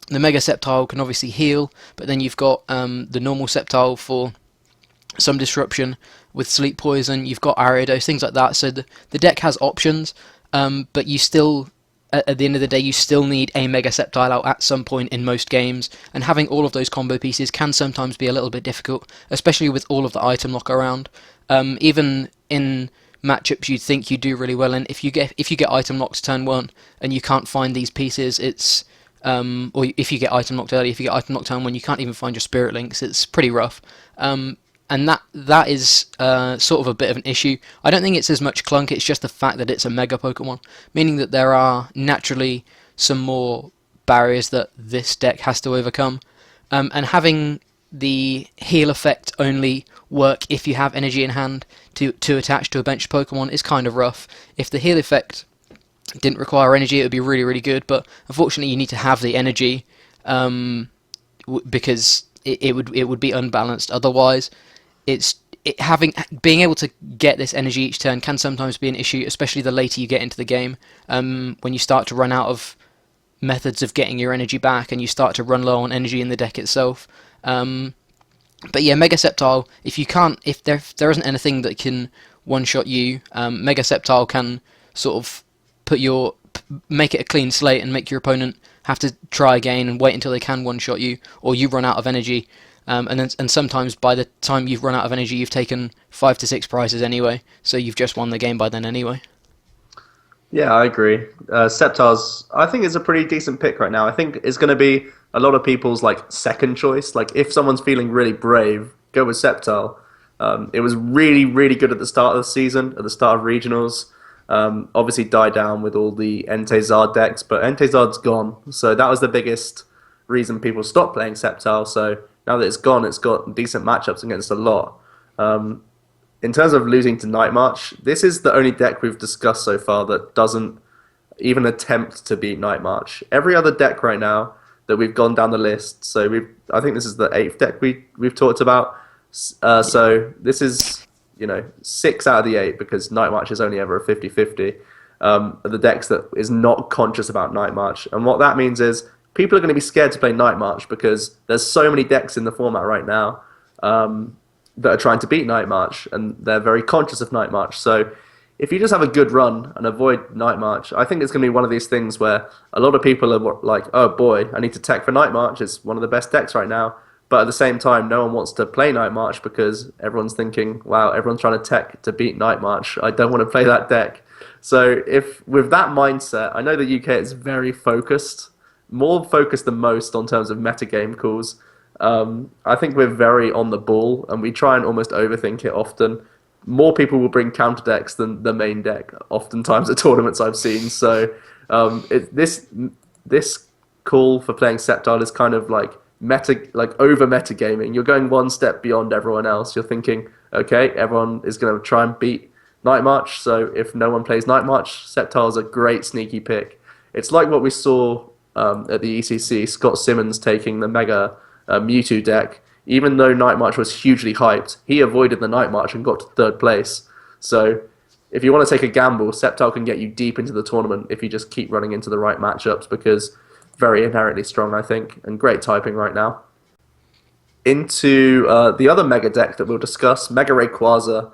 The Mega Sceptile can obviously heal, but then you've got the normal Sceptile for some disruption with Sleep Poison, you've got Ariados, things like that. So the deck has options, but you still, at the end of the day, you still need a Mega Sceptile out at some point in most games, and having all of those combo pieces can sometimes be a little bit difficult, especially with all of the item lock around. Even in matchups you'd think you do really well in, if you get item locked turn 1 and you can't find these pieces, it's or if you get item locked early, if you get item locked turn 1, you can't even find your Spirit Links. It's pretty rough. And that is sort of a bit of an issue. I don't think it's as much clunk, it's just the fact that it's a Mega Pokemon, meaning that there are naturally some more barriers that this deck has to overcome. And having the heal effect only work if you have energy in hand to attach to a bench Pokemon is kind of rough. If the heal effect didn't require energy, it would be really good, but unfortunately you need to have the energy because it would be unbalanced otherwise. Being able to get this energy each turn can sometimes be an issue, especially the later you get into the game, when you start to run out of methods of getting your energy back and you start to run low on energy in the deck itself. But yeah, Mega Sceptile, if there isn't anything that can one-shot you, Mega Sceptile can sort of make it a clean slate and make your opponent have to try again and wait until they can one-shot you, or you run out of energy. And sometimes by the time you've run out of energy, you've taken 5 to 6 prizes anyway, so you've just won the game by then anyway. Yeah, I agree. Sceptile's, I think, is a pretty decent pick right now. I think it's going to be a lot of people's like second choice. Like if someone's feeling really brave, go with Sceptile. It was really, really good at the start of the season, at the start of regionals. Obviously, died down with all the Entei decks, but Entei gone, so that was the biggest reason people stopped playing Sceptile. So now that it's gone, it's got decent matchups against a lot. Um, in terms of losing to Night March, this is the only deck we've discussed so far that doesn't even attempt to beat Night March. Every other deck right now that we've gone down the list, so I think this is the eighth deck we've talked about. Yeah. So this is, 6 out of the 8 because Night March is only ever a 50-50. The decks that is not conscious about Night March. And what that means is people are going to be scared to play Night March because there's so many decks in the format right now that are trying to beat Night March, and they're very conscious of Night March. So if you just have a good run and avoid Night March, I think it's going to be one of these things where a lot of people are like, oh boy, I need to tech for Night March. It's one of the best decks right now. But at the same time, no one wants to play Night March because everyone's thinking, wow, everyone's trying to tech to beat Night March. I don't want to play that deck. So if with that mindset, I know the UK is very focused, more focused than most on terms of metagame calls. I think we're very on the ball and we try and almost overthink it often. More people will bring counter decks than the main deck, oftentimes at tournaments I've seen. So this call for playing Sceptile is kind of like over metagaming. You're going one step beyond everyone else. You're thinking, okay, everyone is going to try and beat Night March. So if no one plays Night March, Sceptile is a great sneaky pick. It's like what we saw at the ECC, Scott Simmons taking the Mega Mewtwo deck. Even though Night March was hugely hyped, he avoided the Night March and got to third place. So if you want to take a gamble, Sceptile can get you deep into the tournament if you just keep running into the right matchups because very inherently strong, I think, and great typing right now. Into the other Mega deck that we'll discuss, Mega Rayquaza.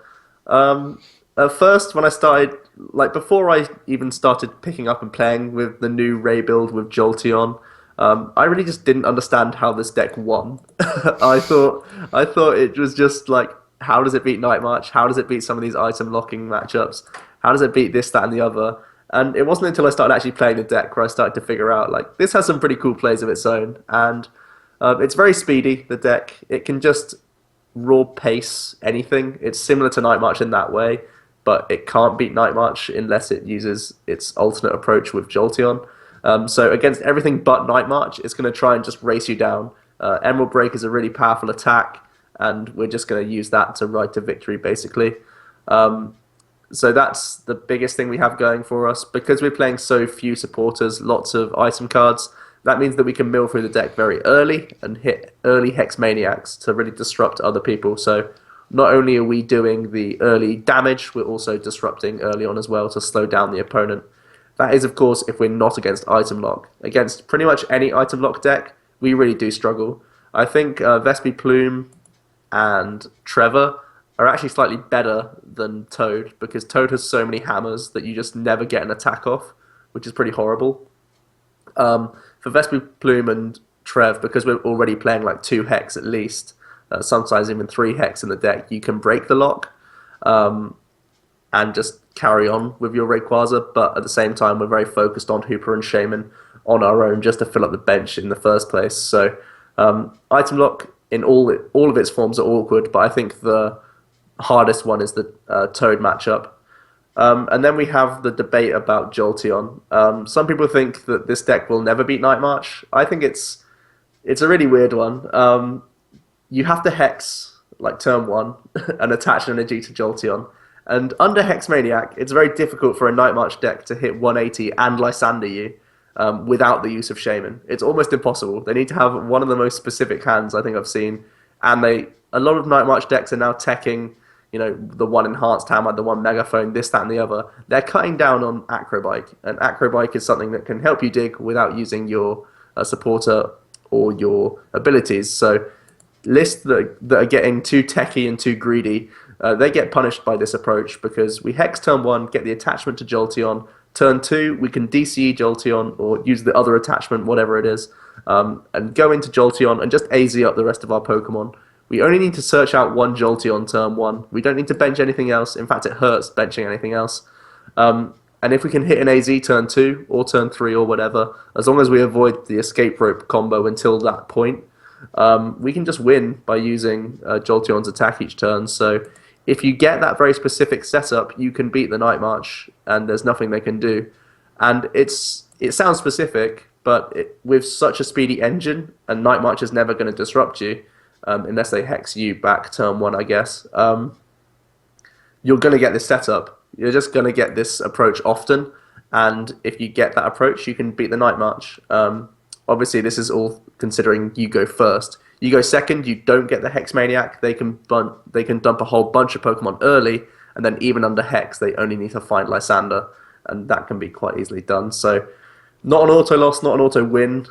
At first, when I started, like before I even started picking up and playing with the new Ray build with Jolteon, I really just didn't understand how this deck won. I thought it was just like, how does it beat Night March? How does it beat some of these item locking matchups? How does it beat this, that, and the other? And it wasn't until I started actually playing the deck where I started to figure out like this has some pretty cool plays of its own, and it's very speedy. The deck it can just raw pace anything. It's similar to Night March in that way, but it can't beat Night March unless it uses its alternate approach with Jolteon. So against everything but Night March, it's going to try and just race you down. Emerald Break is a really powerful attack, and we're just going to use that to ride to victory, basically. So that's the biggest thing we have going for us. Because we're playing so few supporters, lots of item cards, that means that we can mill through the deck very early and hit early Hex Maniacs to really disrupt other people. So not only are we doing the early damage, we're also disrupting early on as well to slow down the opponent. That is, of course, if we're not against item lock. Against pretty much any item lock deck, we really do struggle. I think Vespiquen and Trevor are actually slightly better than Toad because Toad has so many hammers that you just never get an attack off, which is pretty horrible. For Vespiquen and Trev, because we're already playing like 2 Hex at least, sometimes even 3 Hex in the deck, you can break the lock and just carry on with your Rayquaza, but at the same time we're very focused on Hooper and Shaman on our own just to fill up the bench in the first place. So item lock in all of its forms are awkward, but I think the hardest one is the Toad matchup. And then we have the debate about Jolteon. Some people think that this deck will never beat Night March. I think it's a really weird one. You have to Hex like turn 1 and attach an energy to Jolteon. And under Hex Maniac, it's very difficult for a Night March deck to hit 180 and Lysander you without the use of Shaman. It's almost impossible. They need to have one of the most specific hands I think I've seen. And a lot of Night March decks are now teching, the one enhanced hammer, the one megaphone, this, that, and the other. They're cutting down on Acrobike. And Acrobike is something that can help you dig without using your supporter or your abilities. So lists that are getting too techy and too greedy, they get punished by this approach because we Hex turn 1, get the attachment to Jolteon, Turn 2, we can DCE Jolteon or use the other attachment, whatever it is, and go into Jolteon and just AZ up the rest of our Pokemon. We only need to search out one Jolteon turn 1. We don't need to bench anything else. In fact, it hurts benching anything else. And if we can hit an AZ turn 2 or turn 3 or whatever, as long as we avoid the escape rope combo until that point, we can just win by using Jolteon's attack each turn. So if you get that very specific setup, you can beat the Night March, and there's nothing they can do. And it sounds specific, but with such a speedy engine, and Night March is never going to disrupt you, unless they hex you back turn 1, I guess. You're going to get this setup. You're just going to get this approach often, and if you get that approach, you can beat the Night March. Obviously, this is all considering you go first. You go second, you don't get the Hex Maniac. They can dump a whole bunch of Pokemon early, and then even under Hex, they only need to find Lysander, and that can be quite easily done. So, not an auto loss, not an auto win.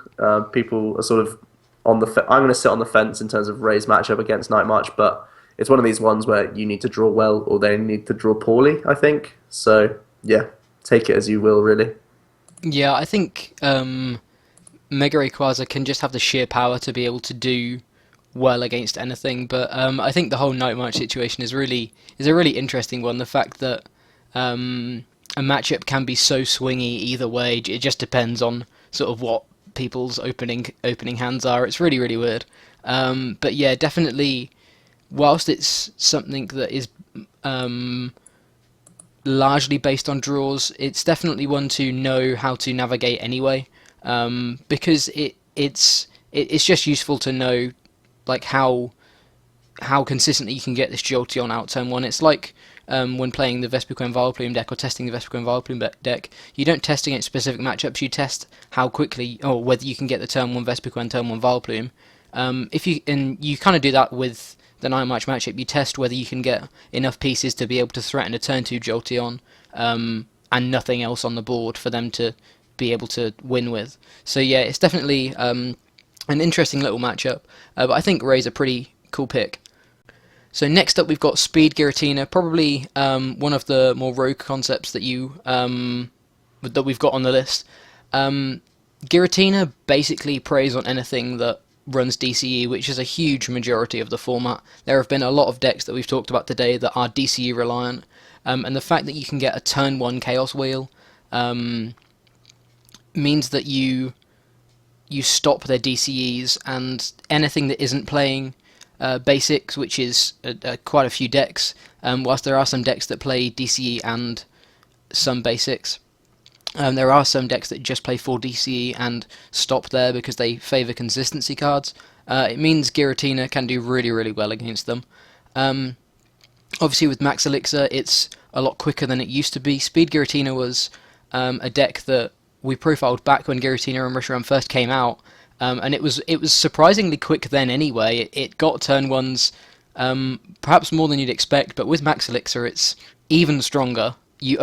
People are sort of on the. I'm going to sit on the fence in terms of Ray's matchup against Night March, but it's one of these ones where you need to draw well, or they need to draw poorly, I think. So, yeah, take it as you will, really. Yeah, I think Mega Rayquaza can just have the sheer power to be able to do well against anything, but I think the whole Night March situation is a really interesting one. The fact that a matchup can be so swingy either way, it just depends on sort of what people's opening hands are. It's really weird. But yeah, definitely, whilst it's something that is largely based on draws, it's definitely one to know how to navigate anyway. Because it's just useful to know like how consistently you can get this Jolteon out turn 1. It's like when playing the Vespiquen Vileplume deck or testing the Vespiquen Vileplume deck, you don't test against specific matchups, you test how quickly or whether you can get the turn 1 Vespiquen, turn 1 Vileplume. You kind of do that with the Night March matchup, you test whether you can get enough pieces to be able to threaten a turn 2 Jolteon and nothing else on the board for them to be able to win with. So yeah, it's definitely an interesting little matchup, but I think Ray's a pretty cool pick. So next up we've got Speed Giratina, probably one of the more rogue concepts that that we've got on the list. Giratina basically preys on anything that runs DCE, which is a huge majority of the format. There have been a lot of decks that we've talked about today that are DCE reliant, and the fact that you can get a turn 1 Chaos Wheel means that you stop their DCEs, and anything that isn't playing basics, which is quite a few decks, whilst there are some decks that play DCE and some basics, there are some decks that just play 4 DCE and stop there because they favour consistency cards. It means Giratina can do really well against them. Obviously with Max Elixir it's a lot quicker than it used to be. Speed Giratina was a deck that we profiled back when Giratina and Reshiram first came out, and it was surprisingly quick then anyway. It got turn 1s perhaps more than you'd expect, but with Max Elixir it's even stronger. You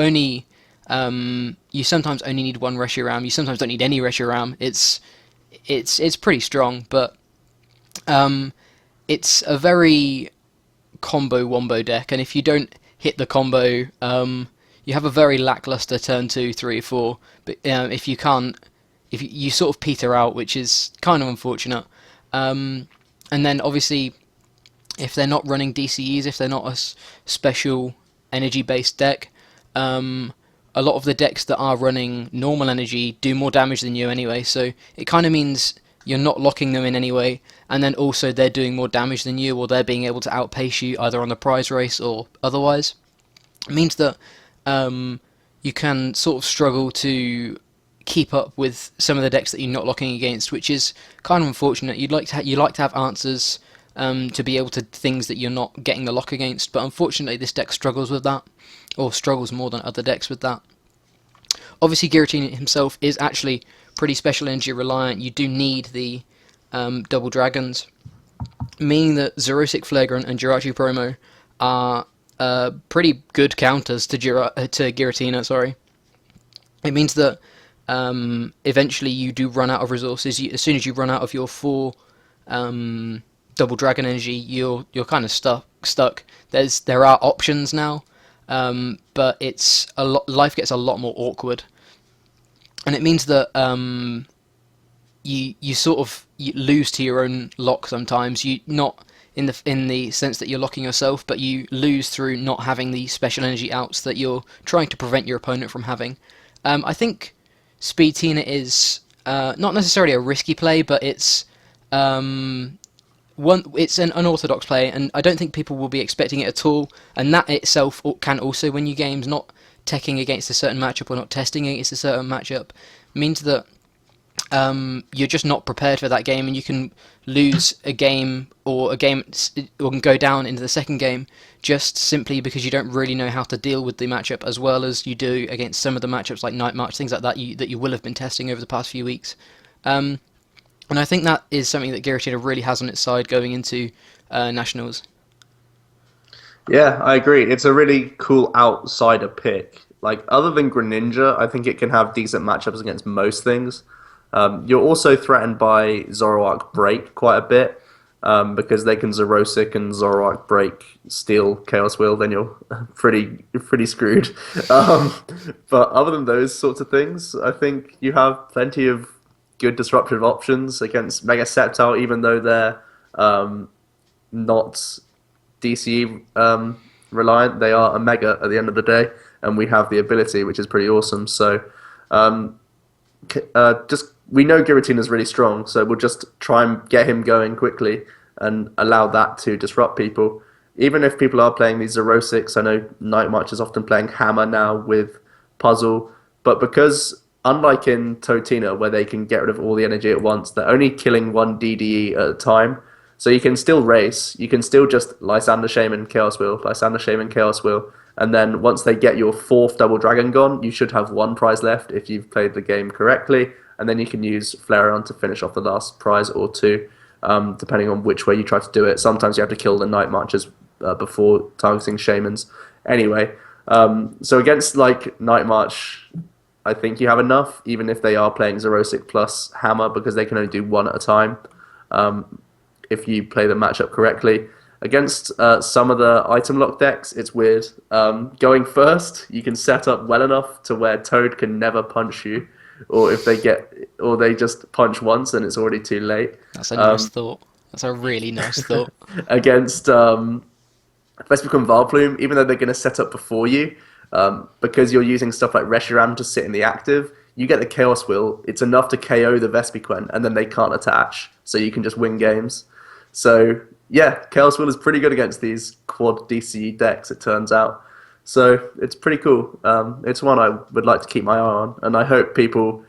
sometimes only need one Reshiram, you sometimes don't need any Reshiram. It's pretty strong, but it's a very combo wombo deck, and if you don't hit the combo, you have a very lackluster turn 2, 3, 4. But if you sort of peter out, which is kind of unfortunate. And then obviously, if they're not running DCEs, if they're not a special energy-based deck, a lot of the decks that are running normal energy do more damage than you anyway. So it kind of means you're not locking them in anyway, and then also they're doing more damage than you, or they're being able to outpace you either on the prize race or otherwise. It means that you can sort of struggle to keep up with some of the decks that you're not locking against, which is kind of unfortunate. You like to have answers to be able to things that you're not getting the lock against, but unfortunately this deck struggles with that, or struggles more than other decks with that. Obviously Giratina himself is actually pretty special energy reliant. You do need the double dragons, meaning that Xerosic Flagrant and Jirachi Promo are pretty good counters to Giratina. Sorry, it means that eventually you do run out of resources. As soon as you run out of your 4 double dragon energy, you're kind of stuck. There are options now. but it's a lot. Life gets a lot more awkward, and it means that you sort of you lose to your own lock sometimes. You not in the sense that you're locking yourself, but you lose through not having the special energy outs that you're trying to prevent your opponent from having. I think Speed Tina is not necessarily a risky play, but it's an unorthodox play, and I don't think people will be expecting it at all. And that itself can also win you games. Not teching against a certain matchup or not testing against a certain matchup means that you're just not prepared for that game, and you can lose a game or can go down into the second game just simply because you don't really know how to deal with the matchup as well as you do against some of the matchups like Night March, things like that that you will have been testing over the past few weeks. And I think that is something that Giratina really has on its side going into Nationals. Yeah, I agree. It's a really cool outsider pick. Like, other than Greninja, I think it can have decent matchups against most things. You're also threatened by Zoroark Break quite a bit, because they can Zerosic and Zoroark Break steal Chaos Wheel, then you're pretty screwed. Um, but other than those sorts of things, I think you have plenty of good disruptive options against Mega Sceptile, even though they're not DCE reliant. They are a Mega at the end of the day, and we have the ability, which is pretty awesome. So um, just we know Giratina's really strong, so we'll just try and get him going quickly and allow that to disrupt people. Even if people are playing these Zerosics, I know Night March is often playing Hammer now with Puzzle, but because unlike in Totina, where they can get rid of all the energy at once, they're only killing one DDE at a time. So you can still race, you can still just Lysander Shaman, Chaos Wheel, Lysander Shaman, Chaos Wheel, and then once they get your fourth double dragon gone, you should have one prize left if you've played the game correctly, and then you can use Flareon to finish off the last prize or two, depending on which way you try to do it. Sometimes you have to kill the Night Marchers before targeting Shamans. Anyway, so against like Night March, I think you have enough, even if they are playing Zerosic plus Hammer, because they can only do one at a time, if you play the matchup correctly. Against some of the item lock decks, it's weird. Going first, you can set up well enough to where Toad can never punch you, or or they just punch once and it's already too late. That's a nice thought. That's a really nice thought. Against Vespiquen Vileplume, even though they're going to set up before you, because you're using stuff like Reshiram to sit in the active, you get the Chaos Wheel. It's enough to KO the Vespiquen, and then they can't attach, so you can just win games. So yeah, Chaos Wheel is pretty good against these quad DCE decks, it turns out. So it's pretty cool. It's one I would like to keep my eye on, and I hope people.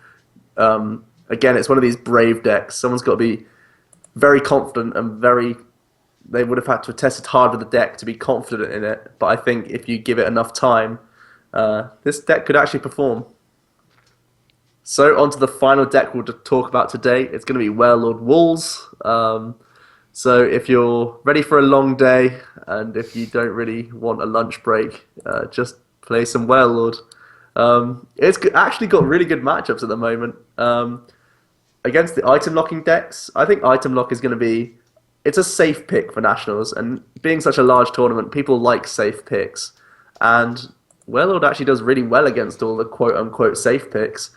Again, it's one of these brave decks. Someone's got to be very confident and they would have had to have tested hard with the deck to be confident in it. But I think if you give it enough time, this deck could actually perform. So on to the final deck we'll talk about today. It's going to be Wailord Walls. So if you're ready for a long day and if you don't really want a lunch break, just play some Wailord. It's actually got really good matchups at the moment. Against the item locking decks, I think item lock is going to be... It's a safe pick for Nationals, and being such a large tournament, people like safe picks. And Wailord actually does really well against all the quote-unquote safe picks.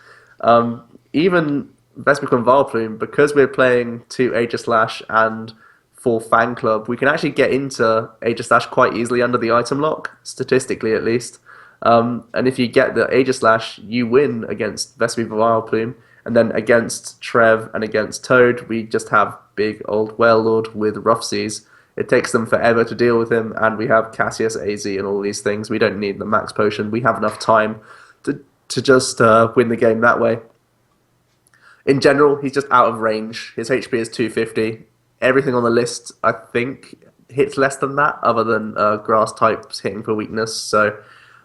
Even Vespiquen Vileplume, because we're playing 2 Aegislash and 4 Fang Club, we can actually get into Aegislash quite easily under the item lock, statistically at least. And if you get the Aegislash, you win against Vespiquen Vileplume, and then against Trev and against Toad, we just have big old Wailord with Rough Seas. It takes them forever to deal with him, and we have Cassius, AZ, and all these things. We don't need the max potion. We have enough time to just win the game that way. In general, he's just out of range. His HP is 250. Everything on the list, I think, hits less than that, other than grass types hitting for weakness. So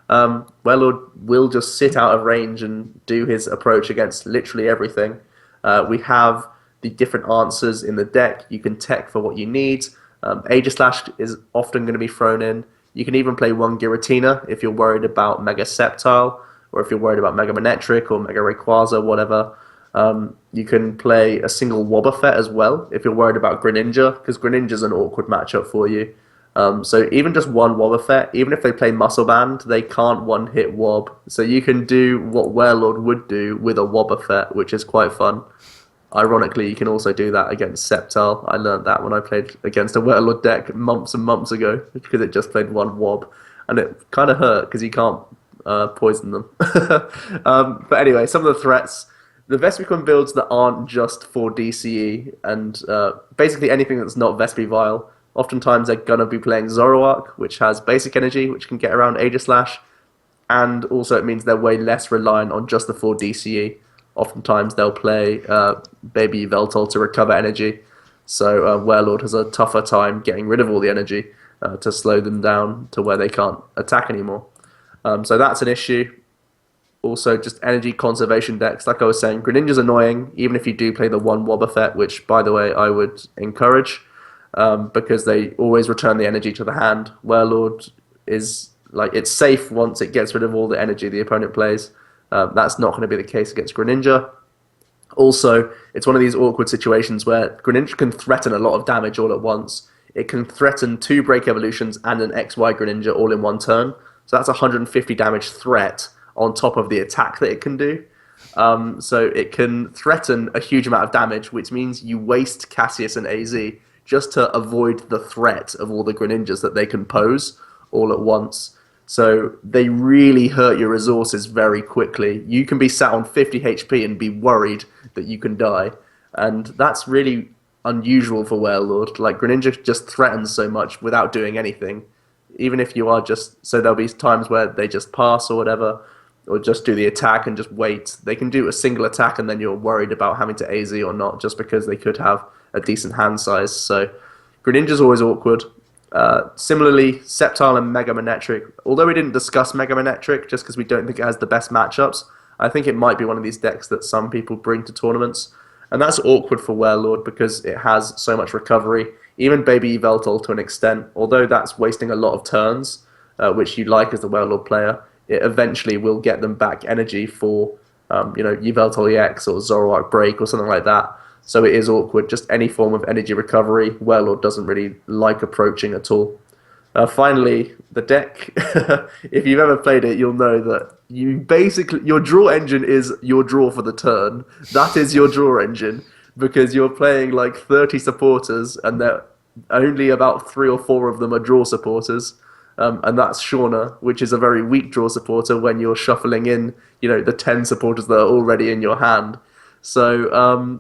Wailord will just sit out of range and do his approach against literally everything. We have the different answers in the deck. You can tech for what you need. Aegislash is often going to be thrown in. You can even play one Giratina if you're worried about Mega Sceptile, or if you're worried about Mega Manectric or Mega Rayquaza, whatever. You can play a single Wobbuffet as well if you're worried about Greninja, because Greninja's an awkward matchup for you. So even just one Wob effect, even if they play Muscle Band, they can't one-hit Wob. So you can do what Wailord would do with a Wob effect, which is quite fun. Ironically, you can also do that against Sceptile. I learned that when I played against a Wailord deck months and months ago because it just played one Wob, and it kind of hurt because you can't poison them. But anyway, some of the threats. The Vespiquen builds that aren't just for DCE and basically anything that's not Vespivile. Oftentimes they're going to be playing Zoroark, which has basic energy, which can get around Aegislash, and also it means they're way less reliant on just the 4 DCE. Oftentimes they'll play Baby Yveltal to recover energy, so Wailord has a tougher time getting rid of all the energy to slow them down to where they can't attack anymore. So that's an issue. Also, just energy conservation decks. Like I was saying, Greninja's annoying, even if you do play the one Wob effect, which, by the way, I would encourage, because they always return the energy to the hand. Wailord is, like, it's safe once it gets rid of all the energy the opponent plays. That's not going to be the case against Greninja. Also, it's one of these awkward situations where Greninja can threaten a lot of damage all at once. It can threaten 2 Break Evolutions and an XY Greninja all in one turn. So that's 150 damage threat on top of the attack that it can do. So it can threaten a huge amount of damage, which means you waste Cassius and AZ just to avoid the threat of all the Greninjas that they can pose all at once. So they really hurt your resources very quickly. You can be sat on 50 HP and be worried that you can die. And that's really unusual for Wailord. Like, Greninja just threatens so much without doing anything. Even if you are just... So there'll be times where they just pass or whatever, or just do the attack and just wait. They can do a single attack and then you're worried about having to AZ or not, just because they could have a decent hand size. So Greninja's always awkward. Similarly, Sceptile and Mega Manectric, although we didn't discuss Mega Manectric just because we don't think it has the best matchups, I think it might be one of these decks that some people bring to tournaments. And that's awkward for Wailord because it has so much recovery. Even Baby Yveltal to an extent, although that's wasting a lot of turns, which you like as the Wailord player, it eventually will get them back energy for, Yveltal EX or Zoroark Break or something like that. So it is awkward. Just any form of energy recovery, Wailord doesn't really like approaching at all. Finally, the deck. If you've ever played it, you'll know that your draw engine is your draw for the turn. That is your draw engine because you're playing like 30 supporters and only about 3 or 4 of them are draw supporters. And that's Shauna, which is a very weak draw supporter when you're shuffling in, the 10 supporters that are already in your hand. So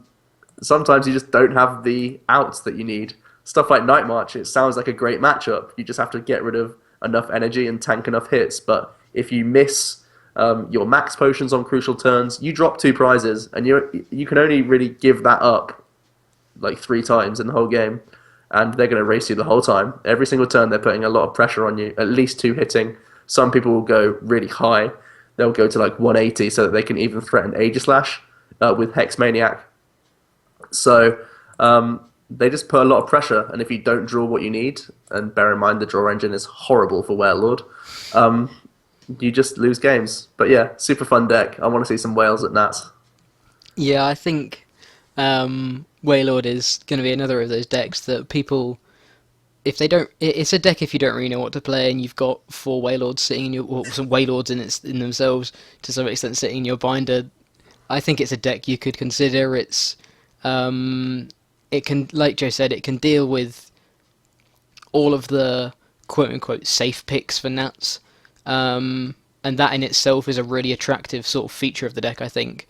sometimes you just don't have the outs that you need. Stuff like Night March, it sounds like a great matchup. You just have to get rid of enough energy and tank enough hits. But if you miss your max potions on crucial turns, you drop 2 prizes, and you can only really give that up like 3 times in the whole game. And they're going to race you the whole time. Every single turn, they're putting a lot of pressure on you, at least 2 hitting. Some people will go really high. They'll go to like 180 so that they can even threaten Aegislash with Hex Maniac. So they just put a lot of pressure, and if you don't draw what you need, and bear in mind the draw engine is horrible for Wailord, you just lose games. But yeah, super fun deck. I want to see some whales at Nats. Yeah, I think Wailord is going to be another of those decks that people, if they don't, it's a deck if you don't really know what to play and you've got 4 Wailords sitting in your, or some Wailords in themselves to some extent sitting in your binder. I think it's a deck you could consider. It's it can, like Joe said, it can deal with all of the quote-unquote safe picks for Nats, and that in itself is a really attractive sort of feature of the deck, I think.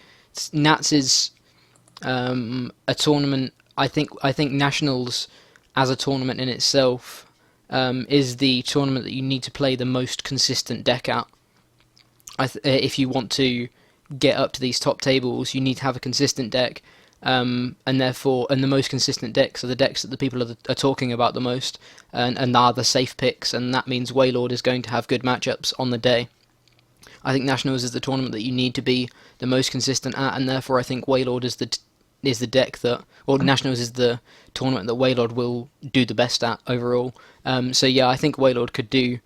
Nats is a tournament. I think Nationals as a tournament in itself is the tournament that you need to play the most consistent deck at. If you want to get up to these top tables, you need to have a consistent deck, and the most consistent decks are the decks that the people are talking about the most, and are the safe picks, and that means Wailord is going to have good matchups on the day. I think Nationals is the tournament that you need to be the most consistent at, and therefore I think Wailord is the deck that, or Nationals is the tournament that Wailord will do the best at overall. So yeah, I think Wailord could do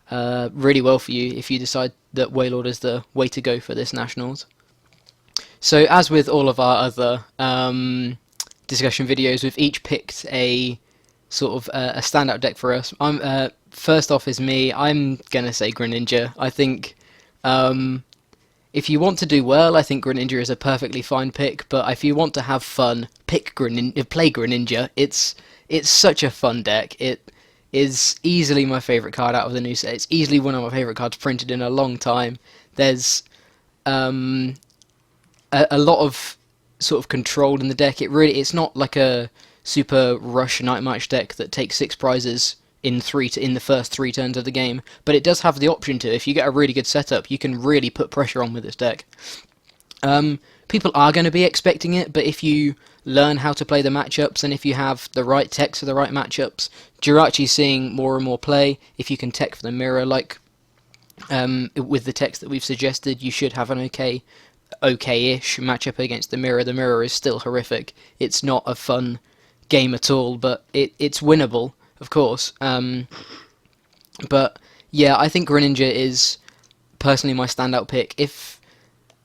really well for you if you decide that Wailord is the way to go for this Nationals. So as with all of our other discussion videos, we've each picked a sort of a standout deck for us. First off is me. I'm gonna say Greninja. I think if you want to do well, I think Greninja is a perfectly fine pick. But if you want to have fun, play Greninja. It's such a fun deck. It is easily my favourite card out of the new set. It's easily one of my favourite cards printed in a long time. There's a lot of sort of control in the deck. It's not like a super rush night match deck that takes 6 prizes in the first 3 turns of the game, but it does have the option to. If you get a really good setup, you can really put pressure on with this deck. People are going to be expecting it, but if you learn how to play the matchups and if you have the right techs for the right matchups, Jirachi's seeing more and more play. If you can tech for the mirror, like with the techs that we've suggested, you should have an okay-ish matchup against the mirror. The mirror is still horrific. It's not a fun game at all, but it's winnable, of course. But yeah, I think Greninja is personally my standout pick. If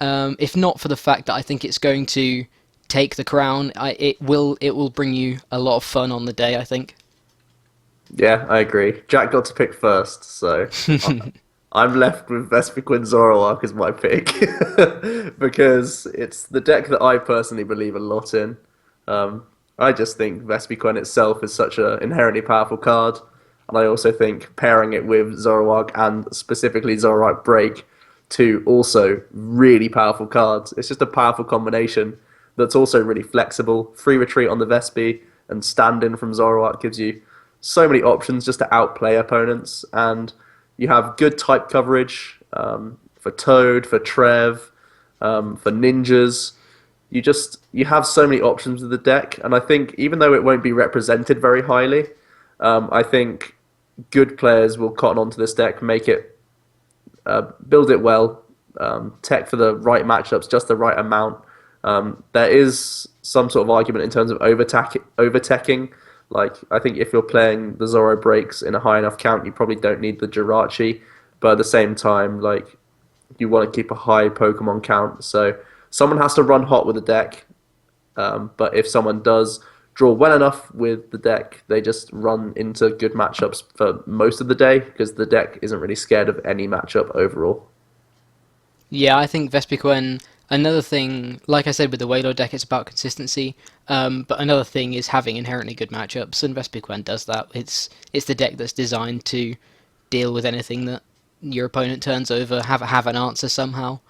not for the fact that I think it's going to take the crown, it will bring you a lot of fun on the day, I think. Yeah, I agree. Jack got to pick first, so I'm left with Vespiquen Zoroark as my pick because it's the deck that I personally believe a lot in. I just think Vespiquen itself is such an inherently powerful card, and I also think pairing it with Zoroark and specifically Zoroark Break, two also really powerful cards. It's just a powerful combination that's also really flexible. Free retreat on the Vespi and stand-in from Zoroark gives you so many options just to outplay opponents, and you have good type coverage for Toad, for Trev, for Ninjas. You have so many options with the deck, and I think even though it won't be represented very highly, I think good players will cotton onto this deck, make it, build it well, tech for the right matchups, just the right amount. There is some sort of argument in terms of over-teching. Like, I think if you're playing the Zoro breaks in a high enough count, you probably don't need the Jirachi, but at the same time, like, you want to keep a high Pokemon count, so someone has to run hot with the deck, but if someone does draw well enough with the deck, they just run into good matchups for most of the day, because the deck isn't really scared of any matchup overall. Yeah, I think Vespiquen, another thing, like I said with the Wailord deck, it's about consistency, but another thing is having inherently good matchups, and Vespiquen does that. It's the deck that's designed to deal with anything that your opponent turns over, have an answer somehow.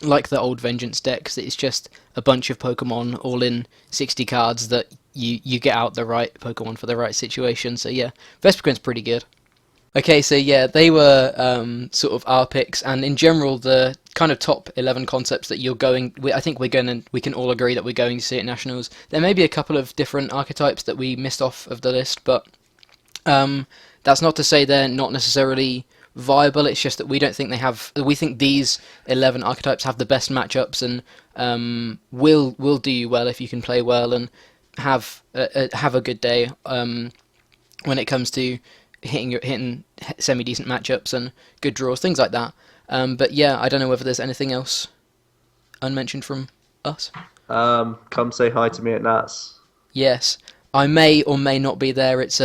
Like the old Vengeance decks, it's just a bunch of Pokemon all in 60 cards that you get out the right Pokemon for the right situation. So yeah, Vespiquen's pretty good. Okay, so yeah, they were sort of our picks, and in general, the kind of top 11 concepts that I think we can all agree that we're going to see at Nationals. There may be a couple of different archetypes that we missed off of the list, but that's not to say they're not necessarily viable. It's just that we don't think we think these 11 archetypes have the best matchups, and will do you well if you can play well and have a good day when it comes to hitting semi-decent matchups and good draws, things like that. But yeah, I don't know whether there's anything else unmentioned from us. Come say hi to me at Nats. Yes, I may or may not be there. It's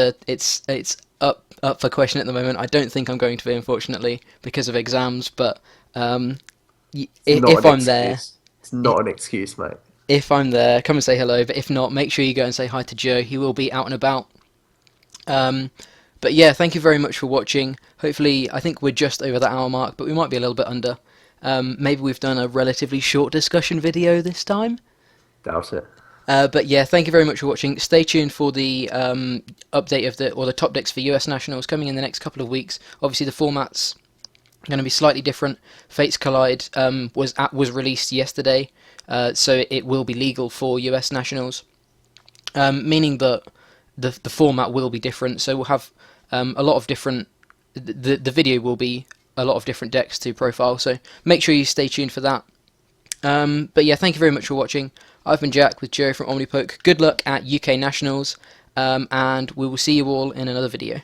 up for question at the moment. I don't think I'm going to be, unfortunately, because of exams. But if I'm there, it's not an excuse, mate. If I'm there, come and say hello. But if not, make sure you go and say hi to Joe. He will be out and about. But yeah, thank you very much for watching. Hopefully, I think we're just over the hour mark, but we might be a little bit under. Maybe we've done a relatively short discussion video this time. Doubt it. But yeah, thank you very much for watching. Stay tuned for the update of the top decks for US Nationals coming in the next couple of weeks. Obviously, the format's going to be slightly different. Fates Collide was released yesterday, so it will be legal for US Nationals, meaning that the format will be different. So we'll have a lot of different. The video will be a lot of different decks to profile. So make sure you stay tuned for that. But yeah, thank you very much for watching. I've been Jack with Joe from Omnipoke. Good luck at UK Nationals, and we will see you all in another video.